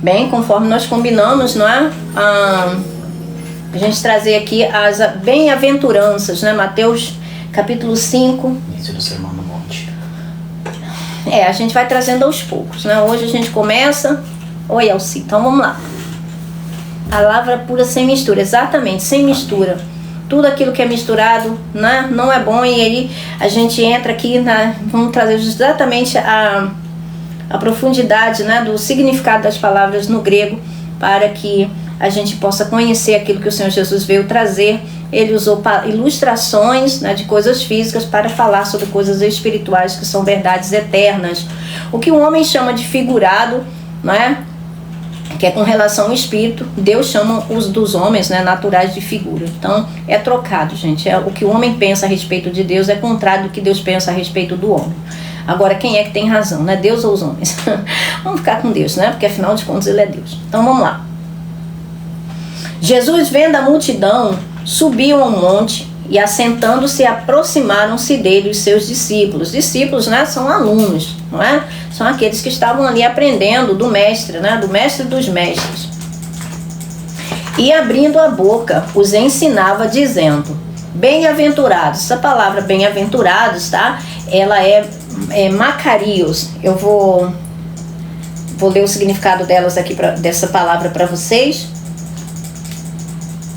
Bem, conforme nós combinamos, não é? A gente trazer aqui as bem-aventuranças, né? Mateus capítulo 5. Início do Sermão do Monte. A gente vai trazendo aos poucos, né? Hoje a gente começa... Oi, Elci, então vamos lá. Palavra pura sem mistura, exatamente, sem mistura. Tudo aquilo que é misturado, né, não é bom. E aí a gente entra aqui, vamos trazer exatamente a profundidade, né, do significado das palavras no grego, para que a gente possa conhecer aquilo que o Senhor Jesus veio trazer. Ele usou ilustrações, né, de coisas físicas para falar sobre coisas espirituais, que são verdades eternas. O que o homem chama de figurado, né, que é com relação ao espírito, Deus chama os dos homens, né, naturais, de figura. Então é trocado, gente. O que o homem pensa a respeito de Deus é contrário do que Deus pensa a respeito do homem. Agora, quem é que tem razão, né? Deus ou os homens? Vamos ficar com Deus, né? Porque afinal de contas ele é Deus. Então vamos lá. Jesus, vendo a multidão, subiu a um monte e, assentando-se, aproximaram-se dele os seus discípulos. Discípulos, né, são alunos, não é? São aqueles que estavam ali aprendendo do mestre, né, do mestre dos mestres. E, abrindo a boca, os ensinava, dizendo: bem-aventurados. Essa palavra bem-aventurados, tá? Ela é Macarios. Eu vou ler o significado delas aqui, dessa palavra para vocês.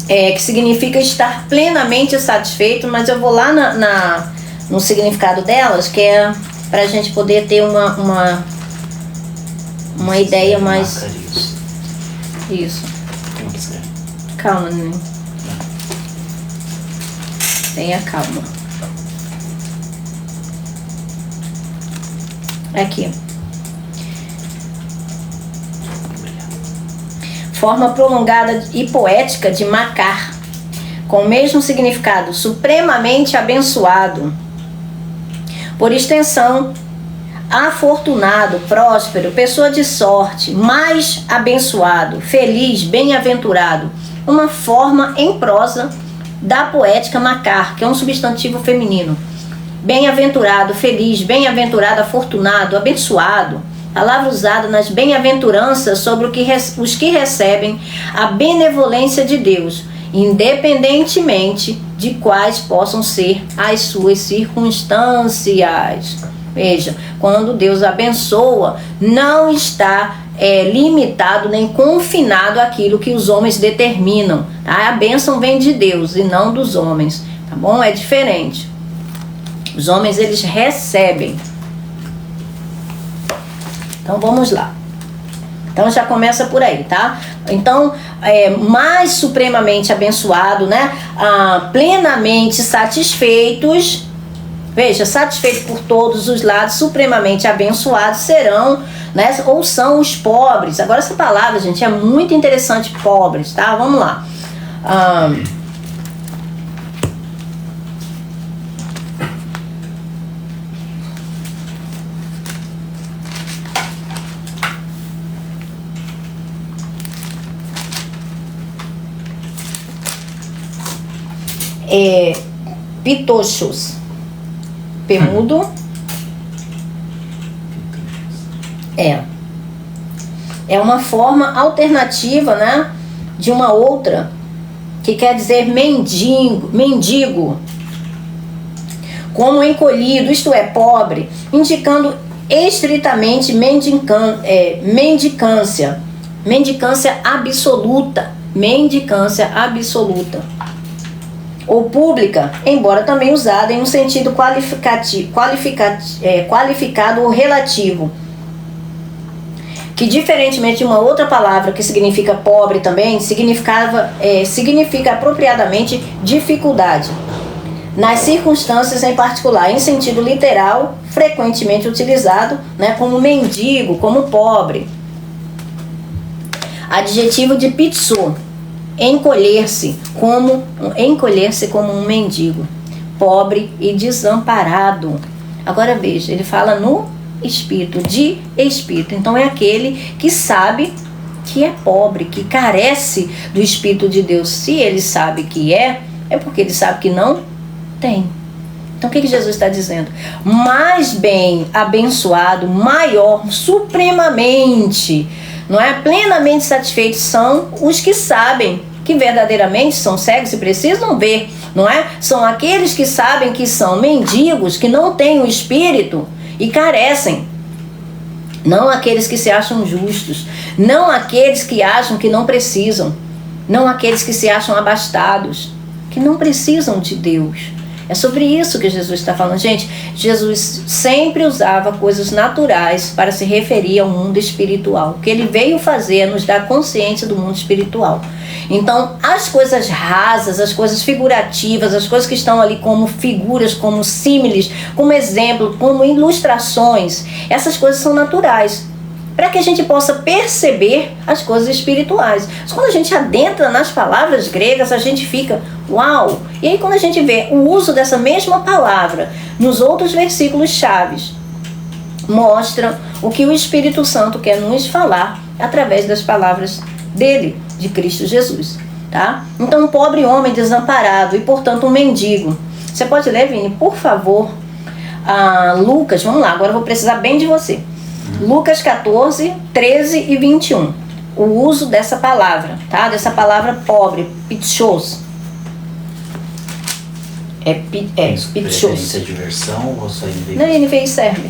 Que significa estar plenamente satisfeito, mas eu vou lá no significado delas, que é para a gente poder ter uma ideia mais... Macarios. Isso. Como que escreve? Calma, neném. Tenha calma. Aqui. Forma prolongada e poética de Macar, com o mesmo significado, supremamente abençoado. Por extensão, afortunado, próspero, pessoa de sorte, mais abençoado, feliz, bem-aventurado. Uma forma em prosa da poética Macar, que é um substantivo feminino. Bem-aventurado, feliz, bem-aventurado, afortunado, abençoado. Palavra usada nas bem-aventuranças sobre os que recebem a benevolência de Deus, independentemente de quais possam ser as suas circunstâncias. Veja, quando Deus abençoa, não está limitado nem confinado àquilo que os homens determinam. Tá? A bênção vem de Deus e não dos homens, tá bom? É diferente. Os homens, eles recebem. Então vamos lá. Então já começa por aí, tá? Então, mais supremamente abençoado, né? Plenamente satisfeitos. Veja, satisfeitos por todos os lados, supremamente abençoados serão, né? Ou são os pobres. Agora essa palavra, gente, é muito interessante, pobres, tá? Vamos lá. Pitochos, pemudo, é uma forma alternativa, né, de uma outra, que quer dizer mendigo, como encolhido, isto é, pobre, indicando estritamente mendicância absoluta, ou pública, embora também usada em um sentido qualificado ou relativo, que, diferentemente de uma outra palavra que significa pobre também, significa apropriadamente dificuldade, nas circunstâncias em particular, em sentido literal, frequentemente utilizado, né, como mendigo, como pobre. Adjetivo de pitsu, encolher-se como um mendigo, pobre e desamparado. Agora veja, ele fala no espírito, de espírito. Então é aquele que sabe que é pobre, que carece do Espírito de Deus. Se ele sabe que é porque ele sabe que não tem. Então o que Jesus está dizendo? Mais bem abençoado, maior, supremamente, não é? Plenamente satisfeitos são os que sabem que verdadeiramente são cegos e precisam ver, não é? São aqueles que sabem que são mendigos, que não têm o espírito e carecem. Não aqueles que se acham justos, não aqueles que acham que não precisam, não aqueles que se acham abastados, que não precisam de Deus. É sobre isso que Jesus está falando. Gente, Jesus sempre usava coisas naturais para se referir ao mundo espiritual. O que ele veio fazer é nos dar consciência do mundo espiritual. Então, as coisas rasas, as coisas figurativas, as coisas que estão ali como figuras, como símiles, como exemplo, como ilustrações, essas coisas são naturais, para que a gente possa perceber as coisas espirituais. Mas quando a gente adentra nas palavras gregas, a gente fica, uau! E aí quando a gente vê o uso dessa mesma palavra nos outros versículos chaves, mostra o que o Espírito Santo quer nos falar através das palavras dele, de Cristo Jesus, tá? Então, um pobre homem desamparado e, portanto, um mendigo. Você pode ler, Vini, por favor, Lucas, vamos lá, agora eu vou precisar bem de você. Lucas 14, 13 e 21. O uso dessa palavra, tá? Dessa palavra pobre, pitchos. Pitchos. Preferência de versão ou só NVI? Na NVI serve.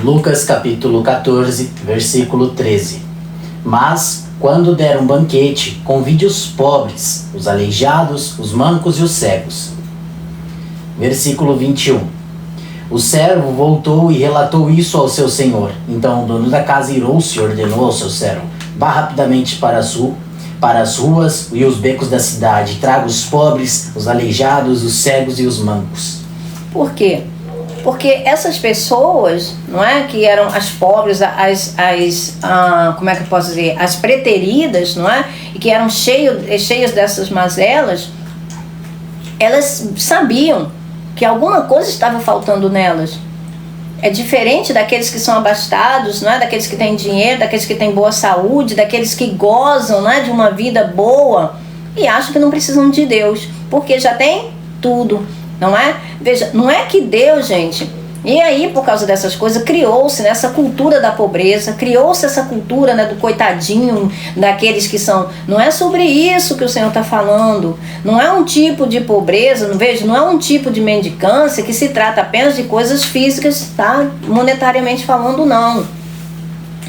Lucas capítulo 14, versículo 13. Mas, quando der um banquete, convide os pobres, os aleijados, os mancos e os cegos. Versículo 21. O servo voltou e relatou isso ao seu senhor. Então o dono da casa irou-se e ordenou ao seu servo: vá rapidamente para as ruas e os becos da cidade, traga os pobres, os aleijados, os cegos e os mancos. Por quê? Porque essas pessoas, não é, que eram as pobres, como é que eu posso dizer, as preteridas, não é, e que eram cheias dessas mazelas, elas sabiam que alguma coisa estava faltando nelas. É diferente daqueles que são abastados, não é? Daqueles que têm dinheiro, daqueles que têm boa saúde, daqueles que gozam, não é, de uma vida boa e acham que não precisam de Deus, porque já tem tudo, não é? Veja, não é que Deus, gente, e aí por causa dessas coisas criou-se essa cultura da pobreza, criou-se essa cultura, né, do coitadinho, daqueles que são, não é sobre isso que o Senhor está falando, não é um tipo de pobreza, não é um tipo de mendicância que se trata apenas de coisas físicas, tá? Monetariamente falando, não,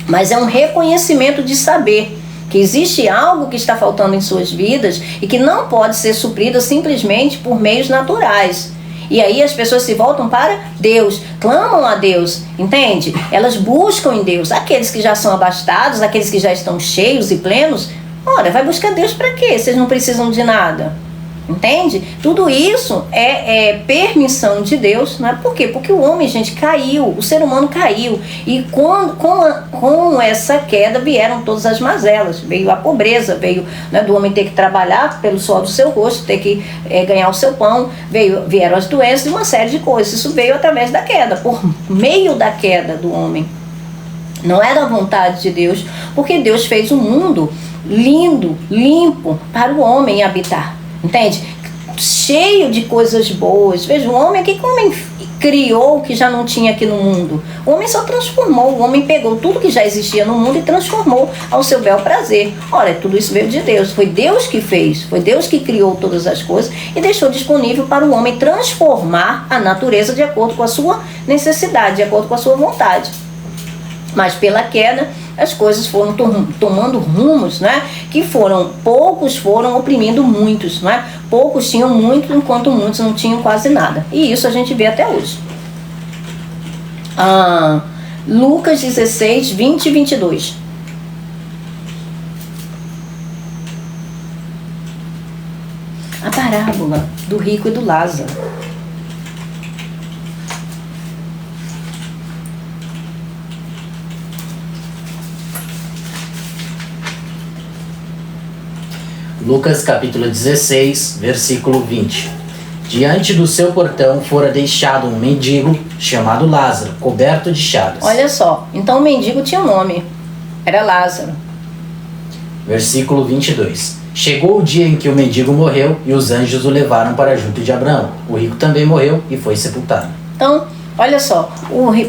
mas é um reconhecimento de saber que existe algo que está faltando em suas vidas e que não pode ser suprido simplesmente por meios naturais. E aí as pessoas se voltam para Deus, clamam a Deus, entende? Elas buscam em Deus. Aqueles que já são abastados, aqueles que já estão cheios e plenos, ora, vai buscar Deus para quê? Vocês não precisam de nada. Entende? Tudo isso é permissão de Deus, não é? Por quê? Porque o homem, gente, caiu, o ser humano caiu. E com essa queda vieram todas as mazelas. Veio a pobreza, veio, né, do homem ter que trabalhar pelo suor do seu rosto, ter que ganhar o seu pão, vieram as doenças e uma série de coisas. Isso veio através da queda, por meio da queda do homem. Não era a vontade de Deus, porque Deus fez um mundo lindo, limpo para o homem habitar. Entende? Cheio de coisas boas. Veja, o homem, o que o homem criou que já não tinha aqui no mundo? O homem só transformou. O homem pegou tudo que já existia no mundo e transformou ao seu bel prazer. Olha, tudo isso veio de Deus. Foi Deus que fez. Foi Deus que criou todas as coisas e deixou disponível para o homem transformar a natureza de acordo com a sua necessidade, de acordo com a sua vontade. Mas pela queda, as coisas foram tomando rumos, né? Que poucos foram oprimindo muitos, né? Poucos tinham muito, enquanto muitos não tinham quase nada. E isso a gente vê até hoje. Lucas 16, 20 e 22. A parábola do rico e do Lázaro. Lucas capítulo 16, versículo 20. Diante do seu portão fora deixado um mendigo chamado Lázaro, coberto de chagas. Olha só, então o mendigo tinha um nome, era Lázaro. Versículo 22. Chegou o dia em que o mendigo morreu e os anjos o levaram para junto de Abraão. O rico também morreu e foi sepultado. Então, Olha só,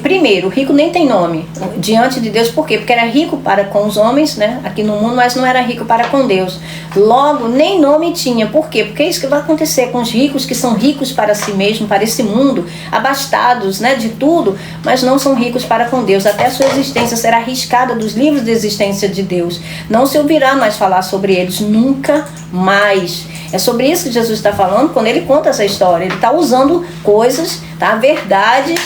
primeiro, o rico nem tem nome diante de Deus. Por quê? Porque era rico para com os homens, né, aqui no mundo, mas não era rico para com Deus. Logo, nem nome tinha. Por quê? Porque é isso que vai acontecer com os ricos, que são ricos para si mesmos, para esse mundo, abastados, né, de tudo, mas não são ricos para com Deus. Até a sua existência será arriscada dos livros de existência de Deus. Não se ouvirá mais falar sobre eles, nunca mais. É sobre isso que Jesus está falando quando ele conta essa história. Ele está usando coisas, tá, verdades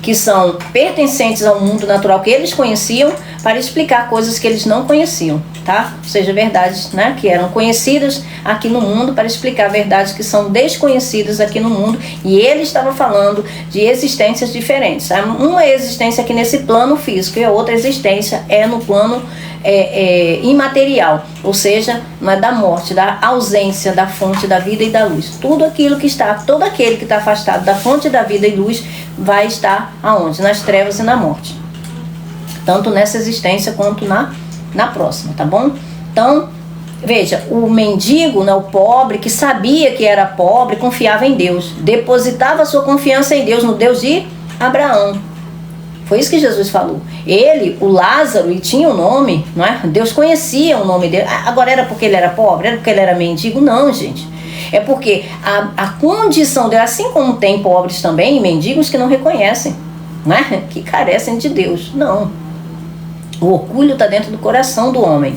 que são pertencentes ao mundo natural que eles conheciam, para explicar coisas que eles não conheciam, tá? Ou seja, verdades, né, que eram conhecidas aqui no mundo, para explicar verdades que são desconhecidas aqui no mundo. E ele estava falando de existências diferentes. Uma existência aqui nesse plano físico e a outra existência é no plano imaterial, ou seja, não é da morte, da ausência da fonte da vida e da luz. Todo aquele que está afastado da fonte da vida e luz vai estar aonde? Nas trevas e na morte. Tanto nessa existência quanto na próxima, tá bom? Então, veja, o mendigo, né, o pobre, que sabia que era pobre, confiava em Deus, depositava sua confiança em Deus, no Deus de Abraão. Foi isso que Jesus falou. Ele, o Lázaro, ele tinha um nome, não é? Deus conhecia o nome dele. Agora era porque ele era pobre? Era porque ele era mendigo? Não, gente. É porque a condição dele, assim como tem pobres também, mendigos que não reconhecem, não é? Que carecem de Deus. Não. O orgulho está dentro do coração do homem,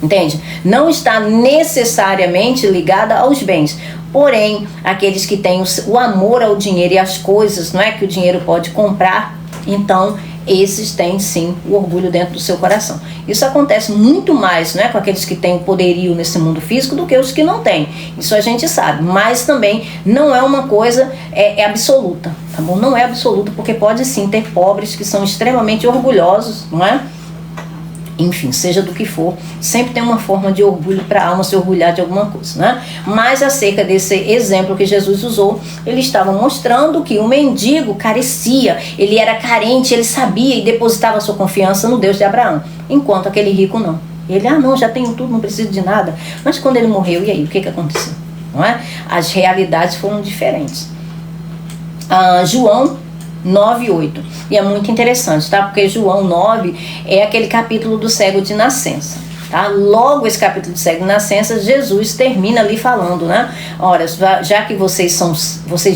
entende? Não está necessariamente ligada aos bens. Porém, aqueles que têm o amor ao dinheiro e às coisas, não é, que o dinheiro pode comprar, então esses têm sim o orgulho dentro do seu coração. Isso acontece muito mais, né, com aqueles que têm o poderio nesse mundo físico do que os que não têm. Isso a gente sabe, mas também não é uma coisa absoluta, tá bom? Não é absoluta, porque pode sim ter pobres que são extremamente orgulhosos, não é? Enfim, seja do que for, sempre tem uma forma de orgulho para a alma se orgulhar de alguma coisa, né? Mas acerca desse exemplo que Jesus usou, ele estava mostrando que o mendigo carecia, ele era carente, ele sabia e depositava sua confiança no Deus de Abraão, enquanto aquele rico não. Ele, não, já tenho tudo, não preciso de nada. Mas quando ele morreu, e aí, o que aconteceu? Não é? As realidades foram diferentes. João 9:8. E é muito interessante, tá? Porque João 9 é aquele capítulo do cego de nascença, tá? Logo esse capítulo do cego de nascença, Jesus termina ali falando, né? Ora, já que vocês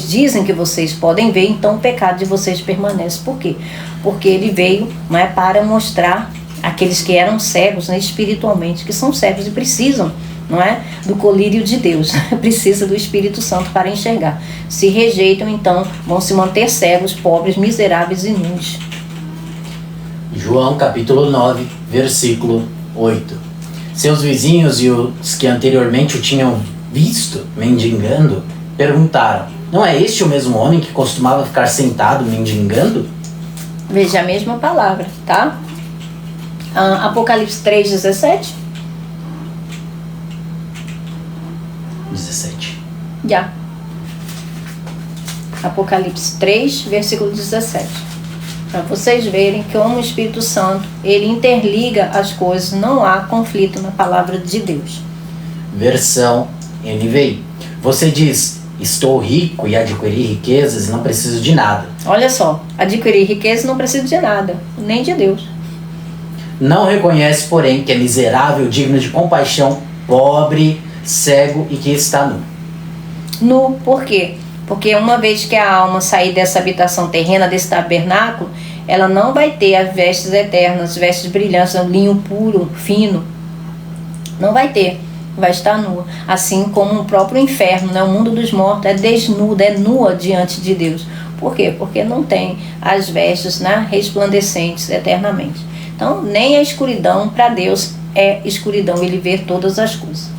dizem que vocês podem ver, então o pecado de vocês permanece. Por quê? Porque ele veio, não é, para mostrar aqueles que eram cegos, né, espiritualmente, que são cegos e precisam, não é, do colírio de Deus, precisa do Espírito Santo para enxergar. Se rejeitam, então vão se manter cegos, pobres, miseráveis e nus. João capítulo 9, versículo 8. Seus vizinhos e os que anteriormente o tinham visto mendigando perguntaram: não é este o mesmo homem que costumava ficar sentado mendigando? Veja a mesma palavra, tá? Apocalipse 3:17. 17. Já. Apocalipse 3, versículo 17. Para vocês verem que como o Espírito Santo, ele interliga as coisas, não há conflito na palavra de Deus. Versão NVI. Você diz: estou rico e adquiri riquezas e não preciso de nada. Olha só, adquirir riqueza e não preciso de nada, nem de Deus. Não reconhece, porém, que é miserável, digno de compaixão, pobre, cego e que está nu. Nu, por quê? Porque uma vez que a alma sair dessa habitação terrena, desse tabernáculo, ela não vai ter as vestes eternas, as vestes brilhantes, um linho puro, fino. Não vai ter, vai estar nua. Assim como o próprio inferno, né? O mundo dos mortos é desnuda, é nua diante de Deus. Por quê? Porque não tem as vestes, né, resplandecentes eternamente. Então, nem a escuridão para Deus é escuridão, ele vê todas as coisas.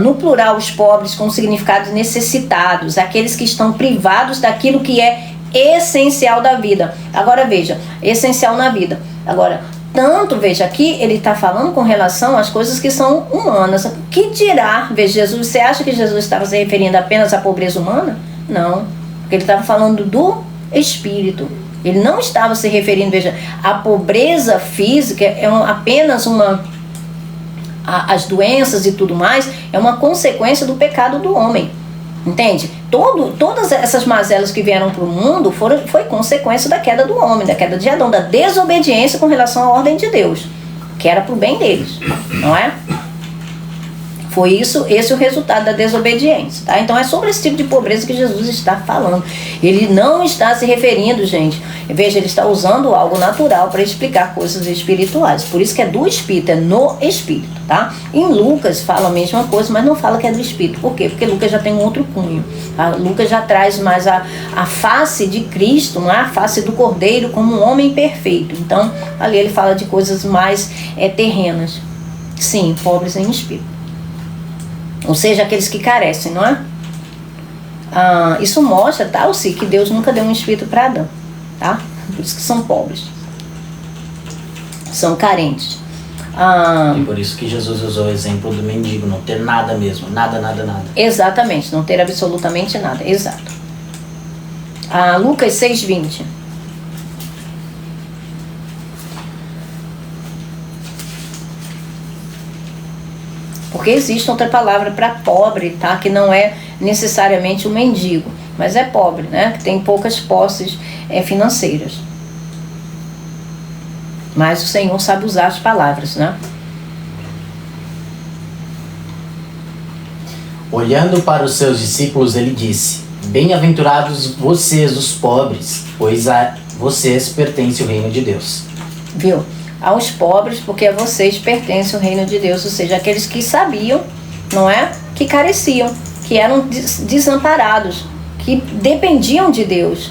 No plural, os pobres com significado necessitados, aqueles que estão privados daquilo que é essencial da vida. Agora veja, essencial na vida. Agora, tanto, veja, aqui ele está falando com relação às coisas que são humanas. Que dirá, veja, Jesus, você acha que Jesus estava se referindo apenas à pobreza humana? Não, porque ele estava falando do espírito. Ele não estava se referindo, veja, à pobreza física, apenas as doenças e tudo mais, é uma consequência do pecado do homem. Entende? Todas essas mazelas que vieram para o mundo foi consequência da queda do homem, da queda de Adão, da desobediência com relação à ordem de Deus, que era para o bem deles, não é? Foi esse o resultado da desobediência, tá? Então é sobre esse tipo de pobreza que Jesus está falando. Ele não está se referindo, gente. Veja, ele está usando algo natural para explicar coisas espirituais. Por isso que é do Espírito, é no Espírito, tá? Em Lucas fala a mesma coisa, mas não fala que é do Espírito. Por quê? Porque Lucas já tem um outro cunho. Lucas já traz mais a face de Cristo, não é? A face do Cordeiro como um homem perfeito. Então, ali ele fala de coisas mais terrenas. Sim, pobres em espírito. Ou seja, aqueles que carecem, não é? Isso mostra, tá, Alci, que Deus nunca deu um espírito para Adão, tá? Por isso que são pobres. São carentes. E por isso que Jesus usou o exemplo do mendigo, não ter nada mesmo, nada. Exatamente, não ter absolutamente nada, exato. Lucas 6:20. Porque existe outra palavra para pobre, tá? Que não é necessariamente um mendigo, mas é pobre, né? Que tem poucas posses financeiras. Mas o Senhor sabe usar as palavras, né? Olhando para os seus discípulos, ele disse: bem-aventurados vocês, os pobres, pois a vocês pertence o reino de Deus. Viu? Aos pobres, porque a vocês pertence o reino de Deus, ou seja, aqueles que sabiam, não é? Que careciam, que eram desamparados, que dependiam de Deus.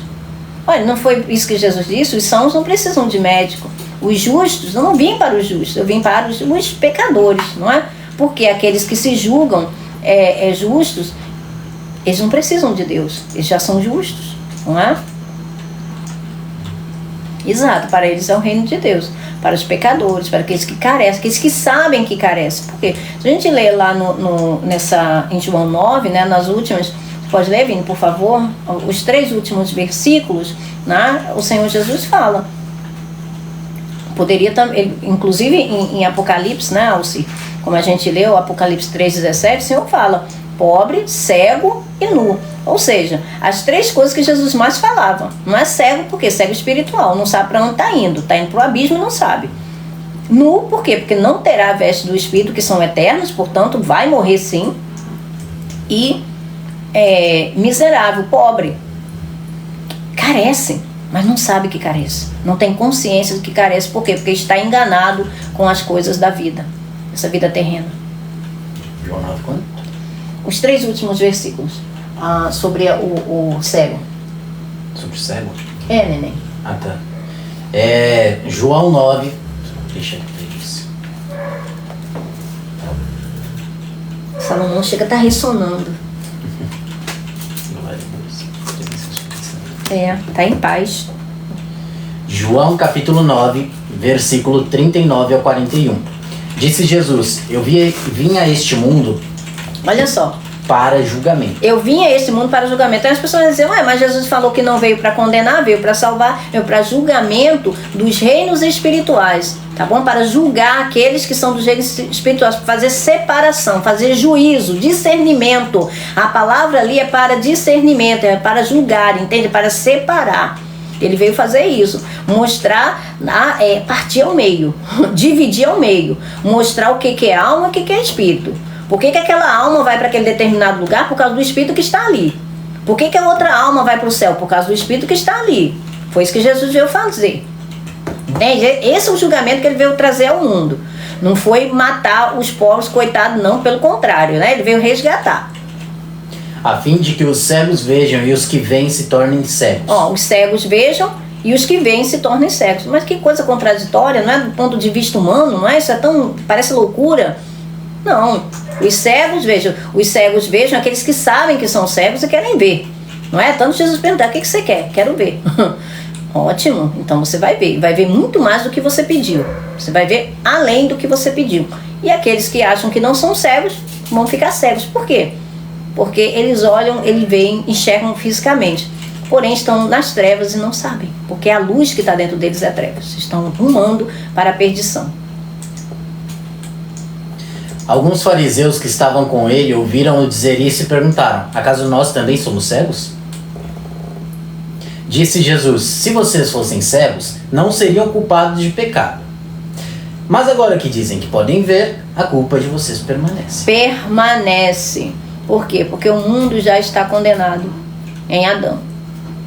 Olha, não foi isso que Jesus disse? Os sãos não precisam de médico. Os justos, eu não vim para os justos, eu vim para os pecadores, não é? Porque aqueles que se julgam justos, eles não precisam de Deus, eles já são justos, não é? Exato, para eles é o reino de Deus. Para os pecadores, para aqueles que carecem, aqueles que sabem que carecem. Porque se a gente lê lá em João 9, né, nas últimas, pode ler, Vini, por favor, os 3 últimos versículos, né, o Senhor Jesus fala. Poderia também, inclusive em Apocalipse, né, Alci, como a gente leu, Apocalipse 3:17, o Senhor fala: pobre, cego e nu. Ou seja, as 3 coisas que Jesus mais falava. Não é cego, porque cego espiritual, não sabe para onde está indo para o abismo e não sabe. Nu, por quê? Porque não terá a veste do Espírito, que são eternos, portanto vai morrer sim. E miserável, pobre, carece, mas não sabe que carece. Não tem consciência do que carece, por quê? Porque está enganado com as coisas da vida, essa vida terrena. João 9, quando? Os 3 últimos versículos. Sobre o cego. Sobre o cego? Neném. Tá. João 9. Deixa eu ver isso. Salomão chega a estar ressonando. Tá em paz. João capítulo 9, versículo 39 ao 41. Disse Jesus: eu vim a este mundo. Olha só. Para julgamento. Eu vim a este mundo para julgamento. Então as pessoas dizem: mas Jesus falou que não veio para condenar, veio para salvar, veio para julgamento dos reinos espirituais, tá bom? Para julgar aqueles que são dos reinos espirituais, para fazer separação, fazer juízo, discernimento. A palavra ali é para discernimento, é para julgar, entende? Para separar. Ele veio fazer isso, mostrar, partir ao meio, dividir ao meio, mostrar o que é alma e o que é espírito. Por que aquela alma vai para aquele determinado lugar? Por causa do Espírito que está ali. Por que a outra alma vai para o céu? Por causa do Espírito que está ali. Foi isso que Jesus veio fazer. Entende? Esse é o julgamento que ele veio trazer ao mundo. Não foi matar os pobres, coitados, não. Pelo contrário, né? Ele veio resgatar. A fim de que os cegos vejam e os que veem se tornem cegos. Os cegos vejam e os que veem se tornem cegos. Mas que coisa contraditória, não é? Do ponto de vista humano, não é? Isso parece loucura. Não. Os cegos vejam aqueles que sabem que são cegos e querem ver. Não é? Tanto Jesus perguntar: o que você quer? Quero ver. Ótimo. Então você vai ver. Vai ver muito mais do que você pediu. Você vai ver além do que você pediu. E aqueles que acham que não são cegos vão ficar cegos. Por quê? Porque eles olham, eles veem, enxergam fisicamente. Porém estão nas trevas e não sabem. Porque a luz que está dentro deles é trevas. Estão rumando para a perdição. Alguns fariseus que estavam com ele ouviram-o dizer isso e perguntaram: acaso nós também somos cegos? Disse Jesus: se vocês fossem cegos, não seriam culpados de pecado. Mas agora que dizem que podem ver, a culpa de vocês permanece. Permanece. Por quê? Porque o mundo já está condenado em Adão.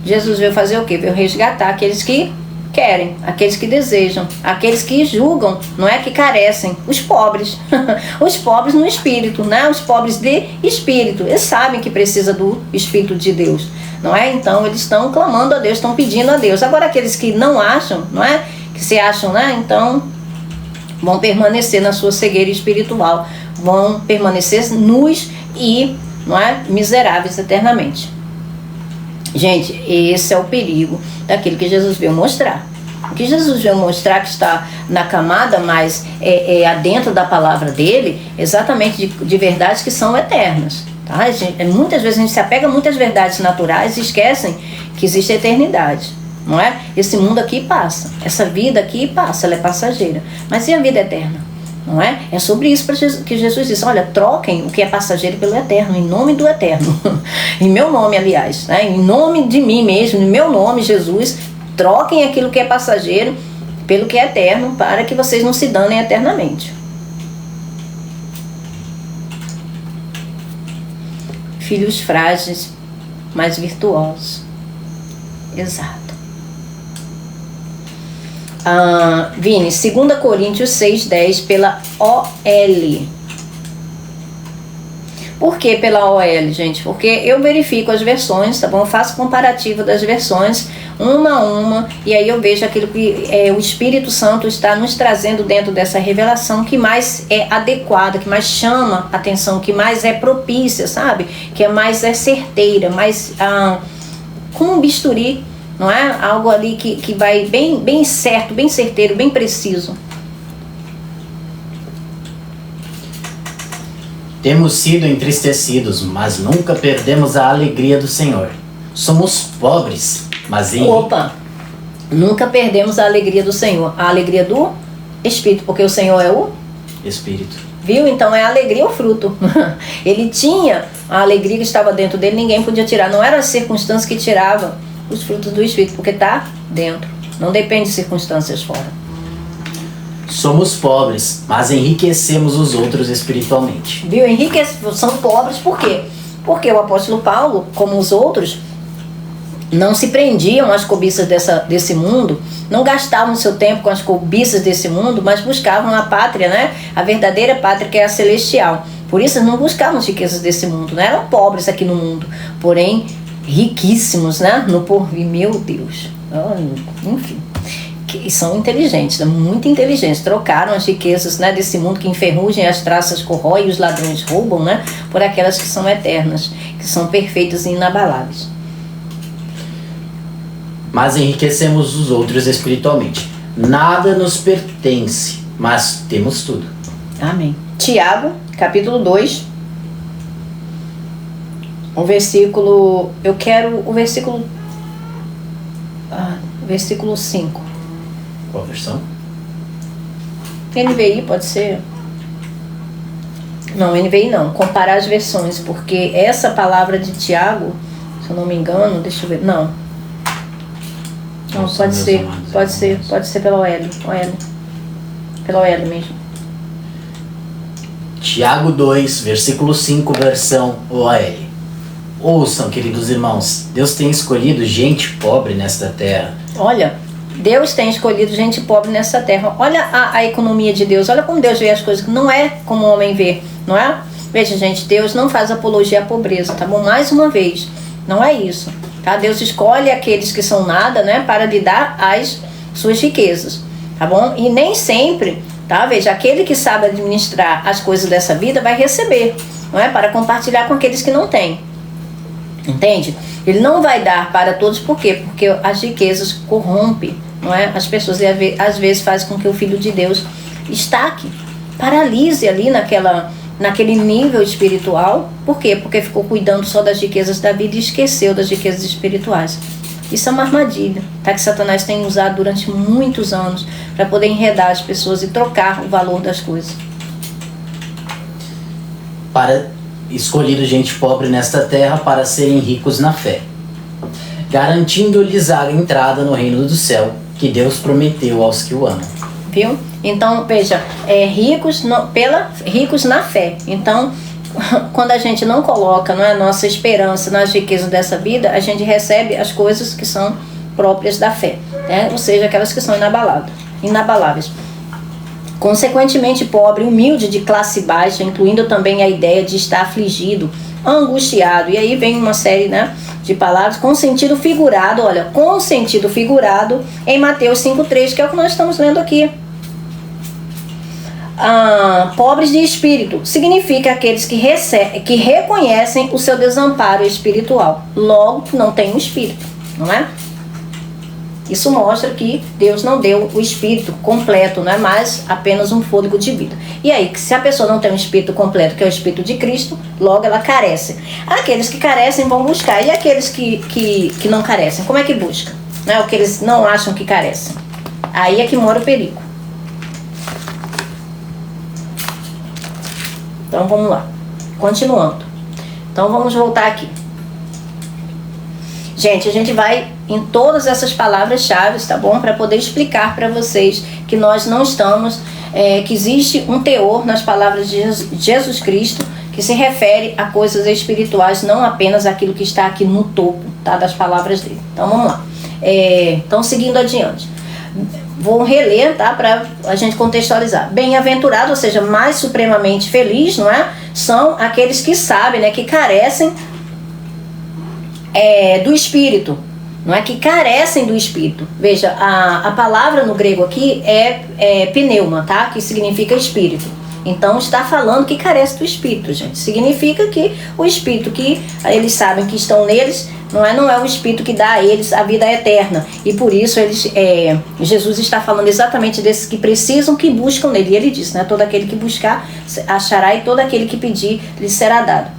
Jesus veio fazer o quê? Veio resgatar aqueles que querem, aqueles que desejam, aqueles que julgam, não é que carecem, os pobres. Os pobres no espírito, né? Os pobres de espírito. Eles sabem que precisa do Espírito de Deus, não é? Então eles estão clamando a Deus, estão pedindo a Deus. Agora aqueles que não acham, não é? Que se acham, né? Então vão permanecer na sua cegueira espiritual, vão permanecer nus e, não é, miseráveis eternamente. Gente, esse é o perigo daquilo que Jesus veio mostrar. O que Jesus veio mostrar, que está na camada mais adentro da palavra dele, exatamente de verdades que são eternas. Tá? Muitas vezes a gente se apega a muitas verdades naturais e esquecem que existe eternidade. Não é? Esse mundo aqui passa, essa vida aqui passa, ela é passageira. Mas e a vida eterna? Não é? É sobre isso que Jesus disse: olha, troquem o que é passageiro pelo eterno, em nome do eterno. Em meu nome, aliás, né? Em nome de mim mesmo, em meu nome, Jesus, troquem aquilo que é passageiro pelo que é eterno, para que vocês não se danem eternamente. Filhos frágeis, mas virtuosos. Exato. Vini, 2 Coríntios 6,10 pela OL. Por que pela OL, gente? Porque eu verifico as versões, tá bom? Eu faço comparativo das versões, uma a uma, e aí eu vejo aquilo que o Espírito Santo está nos trazendo dentro dessa revelação, que mais é adequada, que mais chama atenção, que mais é propícia, sabe? Que é mais certeira, mais com um bisturi, não é? Algo ali que vai bem certo, bem certeiro, bem preciso. Temos sido entristecidos, mas nunca perdemos a alegria do Senhor. Somos pobres, mas nunca perdemos a alegria do Senhor. A alegria do Espírito, porque o Senhor é o Espírito. Viu? Então é a alegria o fruto. Ele tinha a alegria que estava dentro dele, ninguém podia tirar. Não era a circunstância que tirava os frutos do Espírito, porque está dentro. Não depende de circunstâncias fora. Somos pobres, mas enriquecemos os outros espiritualmente. Viu? São pobres por quê? Porque o apóstolo Paulo, como os outros, não se prendiam às cobiças desse mundo, não gastavam seu tempo com as cobiças desse mundo, mas buscavam a pátria, né? A verdadeira pátria, que é a celestial. Por isso eles não buscavam as riquezas desse mundo, né? Eram pobres aqui no mundo, porém riquíssimos, né? No porvir, meu Deus. Enfim, que são inteligentes, muito inteligentes. Trocaram as riquezas, né, desse mundo que enferrugem, as traças corroem e os ladrões roubam, né? Por aquelas que são eternas, que são perfeitas e inabaláveis. Mas enriquecemos os outros espiritualmente. Nada nos pertence, mas temos tudo. Amém. Tiago, capítulo 2. O versículo, eu quero o versículo 5. Qual versão? NVI pode ser? Não, NVI não. Comparar as versões, porque essa palavra de Tiago, se eu não me engano, deixa eu ver. Não, pode ser pela OL. Pela OL mesmo. Tiago 2, versículo 5, versão OL. Ouçam, queridos irmãos, Deus tem escolhido gente pobre nesta terra. Olha, Deus tem escolhido gente pobre nessa terra. Olha a economia de Deus, olha como Deus vê as coisas, que não é como o homem vê, não é? Veja, gente, Deus não faz apologia à pobreza, tá bom? Mais uma vez, não é isso, tá? Deus escolhe aqueles que são nada, né, para lhe dar as suas riquezas, tá bom? E nem sempre, tá? Veja, aquele que sabe administrar as coisas dessa vida vai receber, não é? Para compartilhar com aqueles que não têm. Entende? Ele não vai dar para todos, por quê? Porque as riquezas corrompem, não é? As pessoas, e às vezes faz com que o Filho de Deus estaque, paralise ali naquele nível espiritual. Por quê? Porque ficou cuidando só das riquezas da vida e esqueceu das riquezas espirituais. Isso é uma armadilha, tá? Que Satanás tem usado durante muitos anos para poder enredar as pessoas e trocar o valor das coisas. escolhido gente pobre nesta terra para serem ricos na fé, garantindo-lhes a entrada no reino do céu que Deus prometeu aos que o amam. Viu? Então, veja, ricos na fé. Então, quando a gente não coloca, não é, nossa esperança nas riquezas dessa vida, a gente recebe as coisas que são próprias da fé, né? Ou seja, aquelas que são inabaláveis. Consequentemente, pobre, humilde, de classe baixa, incluindo também a ideia de estar afligido, angustiado. E aí vem uma série, né, de palavras com sentido figurado, olha, com sentido figurado em Mateus 5,3, que é o que nós estamos lendo aqui. Pobres de espírito significa aqueles que reconhecem o seu desamparo espiritual, logo não tem um espírito, não é? Isso mostra que Deus não deu o espírito completo, não é mais apenas um fôlego de vida. E aí, se a pessoa não tem um espírito completo, que é o espírito de Cristo, logo ela carece. Aqueles que carecem vão buscar. E aqueles que não carecem, como é que busca? Né? O que eles não acham que carecem. Aí é que mora o perigo. Então vamos lá. Continuando. Então vamos voltar aqui. Gente, a gente vai em todas essas palavras-chave, tá bom? Para poder explicar para vocês que nós não estamos, que existe um teor nas palavras de Jesus Cristo que se refere a coisas espirituais, não apenas aquilo que está aqui no topo, tá, das palavras dele. Então vamos lá. Então seguindo adiante. Vou reler, tá, para a gente contextualizar. Bem-aventurado, ou seja, mais supremamente feliz, não é? São aqueles que sabem, né, que carecem do Espírito, não é? Que carecem do Espírito. Veja, a palavra no grego aqui é pneuma, tá? Que significa Espírito. Então está falando que carece do Espírito, gente. Significa que o Espírito que eles sabem que estão neles não é o Espírito que dá a eles a vida eterna. E por isso Jesus está falando exatamente desses que precisam, que buscam nele. E ele diz, né? Todo aquele que buscar achará, e todo aquele que pedir lhe será dado.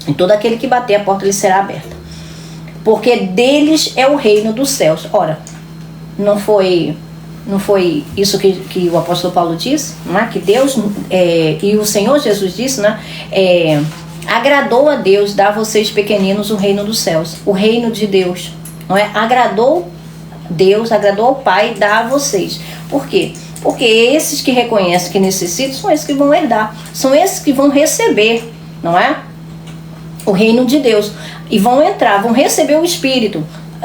E todo aquele que bater, a porta lhe será aberta. Porque deles é o reino dos céus. Ora, não foi isso que o apóstolo Paulo disse, não é? Que Deus e o Senhor Jesus disse, né? Agradou a Deus dar a vocês pequeninos o reino dos céus, o reino de Deus, não é? Agradou Deus, agradou ao Pai dar a vocês. Por quê? Porque esses que reconhecem que necessitam são esses que vão herdar, são esses que vão receber, não é? O reino de Deus. E vão entrar, vão receber o Espírito.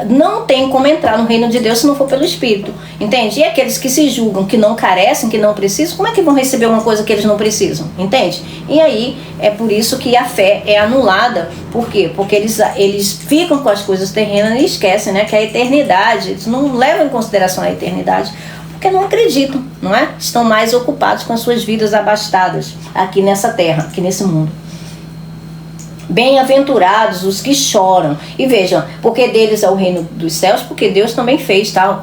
Não tem como entrar no reino de Deus se não for pelo Espírito. Entende? E aqueles que se julgam, que não carecem, que não precisam, como é que vão receber uma coisa que eles não precisam? Entende? E aí, é por isso que a fé é anulada. Por quê? Porque eles ficam com as coisas terrenas e esquecem, né, que a eternidade, eles não levam em consideração a eternidade, porque não acreditam, não é? Estão mais ocupados com as suas vidas abastadas aqui nessa terra, aqui nesse mundo. Bem-aventurados os que choram. E vejam, porque deles é o reino dos céus, porque Deus também fez, tá?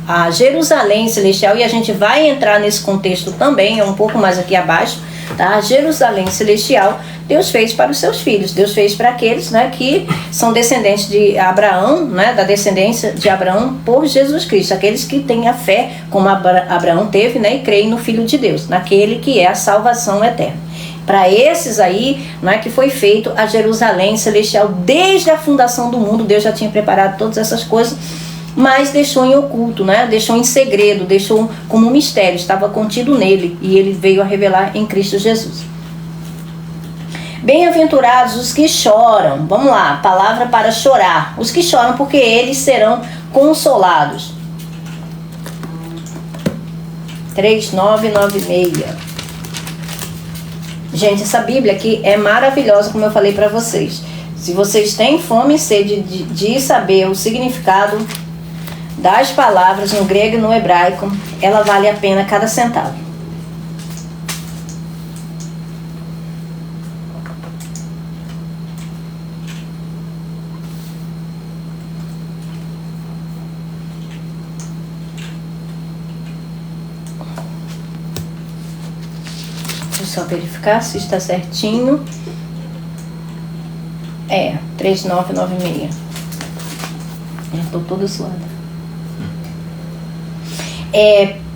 A Jerusalém celestial, e a gente vai entrar nesse contexto também, é um pouco mais aqui abaixo, tá? A Jerusalém celestial, Deus fez para os seus filhos, Deus fez para aqueles, né, que são descendentes de Abraão, né, da descendência de Abraão por Jesus Cristo, aqueles que têm a fé, como Abraão teve, né, e creem no Filho de Deus, naquele que é a salvação eterna. Para esses aí, não é que foi feito a Jerusalém celestial. Desde a fundação do mundo, Deus já tinha preparado todas essas coisas, mas deixou em oculto, né? Deixou em segredo, deixou como um mistério, estava contido nele, e ele veio a revelar em Cristo Jesus. Bem-aventurados os que choram. Vamos lá, palavra para chorar. Os que choram, porque eles serão consolados. 3996. Gente, essa Bíblia aqui é maravilhosa, como eu falei para vocês. Se vocês têm fome e sede de saber o significado das palavras no grego e no hebraico, ela vale a pena cada centavo. Só verificar se está certinho. 3996. Eu estou toda suada.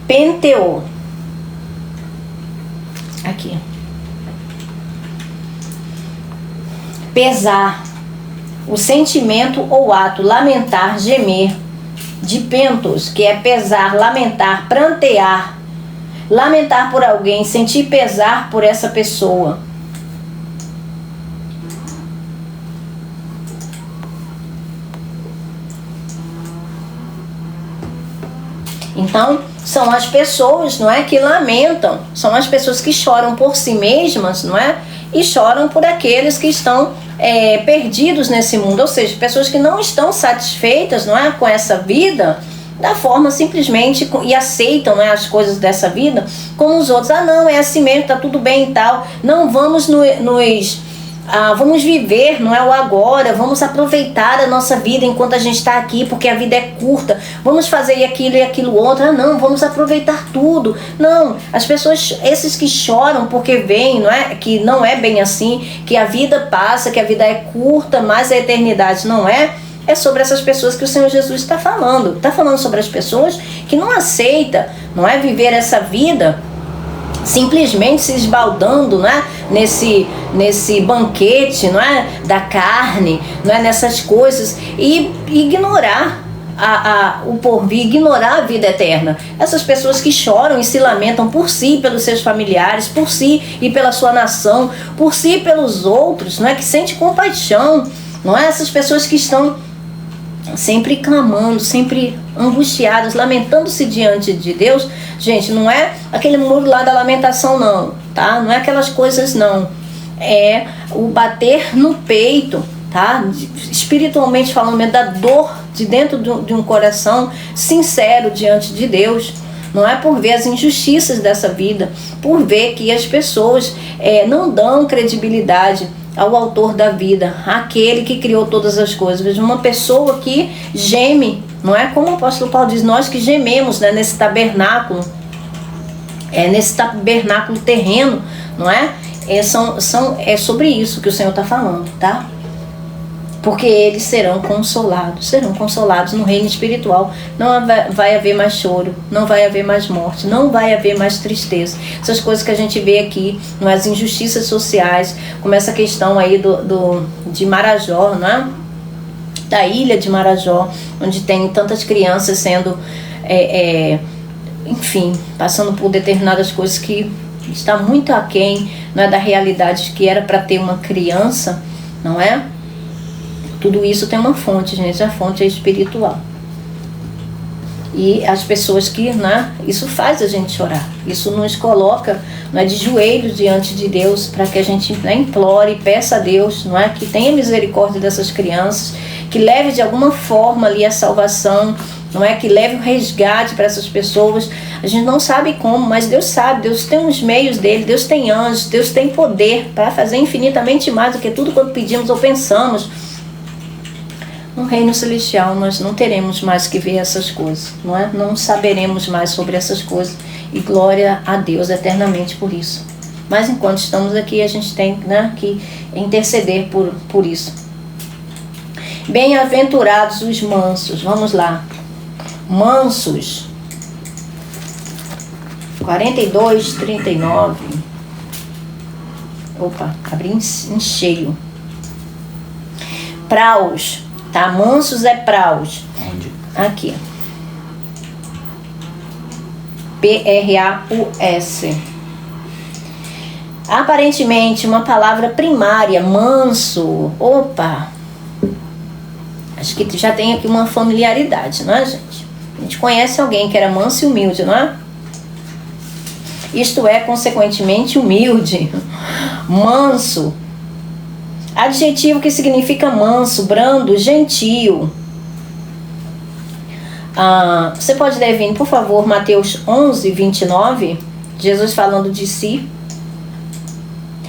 Penteo. Aqui. pesar, o sentimento ou ato, lamentar, gemer, dipentos, que é pesar, lamentar, prantear, lamentar por alguém, sentir pesar por essa pessoa. Então, são as pessoas, não é, que lamentam, são as pessoas que choram por si mesmas, não é? E choram por aqueles que estão perdidos nesse mundo, ou seja, pessoas que não estão satisfeitas, não é, com essa vida, da forma simplesmente, e aceitam, não é, as coisas dessa vida como os outros. Ah, não, é assim mesmo, tá tudo bem e tal. Não, vamos vamos viver, não é, o agora, vamos aproveitar a nossa vida enquanto a gente está aqui, porque a vida é curta, vamos fazer aquilo e aquilo outro. Ah, não, vamos aproveitar tudo. Não, as pessoas, esses que choram porque veem, não é, que não é bem assim, que a vida passa, que a vida é curta, mas a eternidade não é sobre essas pessoas que o Senhor Jesus está falando. Está falando sobre as pessoas que não aceitam, não é, viver essa vida simplesmente se esbaldando, não é, nesse banquete, não é, da carne, não é, nessas coisas, e ignorar o porvir, ignorar a vida eterna. Essas pessoas que choram e se lamentam por si, pelos seus familiares, por si e pela sua nação, por si e pelos outros, não é, que sente compaixão, não é, essas pessoas que estão sempre clamando, sempre angustiadas, lamentando-se diante de Deus. Gente, não é aquele muro lá da lamentação não, tá? Não é aquelas coisas não. É o bater no peito, tá? Espiritualmente falando, da dor de dentro de um coração sincero diante de Deus. Não é por ver as injustiças dessa vida, por ver que as pessoas não dão credibilidade ao autor da vida, aquele que criou todas as coisas. Veja, uma pessoa que geme, não é, como o apóstolo Paulo diz, nós que gememos, né, nesse tabernáculo, nesse tabernáculo terreno, não é? É sobre isso que o Senhor está falando, tá? Porque eles serão consolados no reino espiritual. Não vai haver mais choro, não vai haver mais morte, não vai haver mais tristeza. Essas coisas que a gente vê aqui, as injustiças sociais, como essa questão aí de Marajó, não é? Da ilha de Marajó, onde tem tantas crianças sendo, enfim, passando por determinadas coisas que está muito aquém, não é, da realidade que era para ter uma criança, não é? Tudo isso tem uma fonte, gente, a fonte é espiritual. E as pessoas que, né, isso faz a gente chorar, isso nos coloca, não é, de joelhos diante de Deus, para que a gente, né, implore, peça a Deus, não é, que tenha misericórdia dessas crianças, que leve de alguma forma ali a salvação, não é, que leve o resgate para essas pessoas. A gente não sabe como, mas Deus sabe, Deus tem os meios dele, Deus tem anjos, Deus tem poder para fazer infinitamente mais do que tudo quanto pedimos ou pensamos. No reino celestial nós não teremos mais que ver essas coisas, não é? Não saberemos mais sobre essas coisas, e glória a Deus eternamente por isso. Mas enquanto estamos aqui, a gente tem, né, que interceder por isso. Bem-aventurados os mansos, vamos lá. Mansos, 42, 39. Opa, abri em cheio. Praus, tá? Mansos é praus. Onde? Aqui. P-R-A-U-S. Aparentemente uma palavra primária, manso. Opa! Acho que já tem aqui uma familiaridade, não é, gente? A gente conhece alguém que era manso e humilde, não é? Isto é, consequentemente, humilde. Manso. Adjetivo que significa manso, brando, gentil. Você pode ler, Vini, por favor, Mateus 11, 29. Jesus falando de si.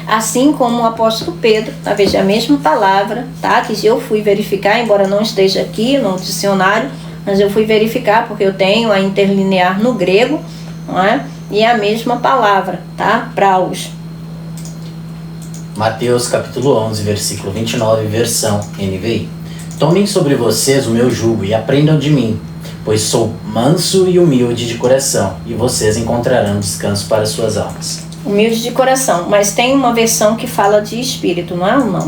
Assim como o apóstolo Pedro, talvez a mesma palavra, tá? Que eu fui verificar, embora não esteja aqui no dicionário, mas eu fui verificar porque eu tenho a interlinear no grego, não é? E é a mesma palavra, tá? Praus. Mateus capítulo 11, versículo 29, versão NVI. Tomem sobre vocês o meu jugo e aprendam de mim, pois sou manso e humilde de coração, e vocês encontrarão descanso para suas almas. Humilde de coração, mas tem uma versão que fala de espírito, não é, irmão?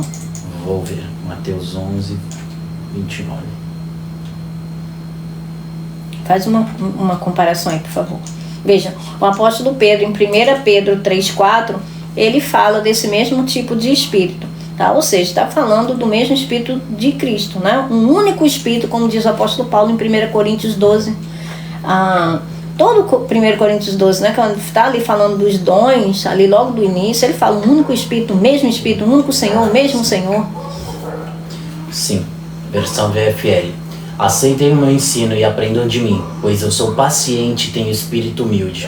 Vou ver. Mateus 11, 29. Faz uma comparação aí, por favor. Veja, o apóstolo Pedro, em 1 Pedro 3,4, ele fala desse mesmo tipo de espírito, tá? Ou seja, está falando do mesmo espírito de Cristo, né? Um único espírito, como diz o apóstolo Paulo em 1 Coríntios 12. Todo 1 Coríntios 12, né? Quando está ali falando dos dons, ali logo do início, ele fala um único espírito, um único Senhor, o mesmo Senhor. Sim, versão VFL. Aceitem o meu ensino e aprendam de mim, pois eu sou paciente e tenho espírito humilde.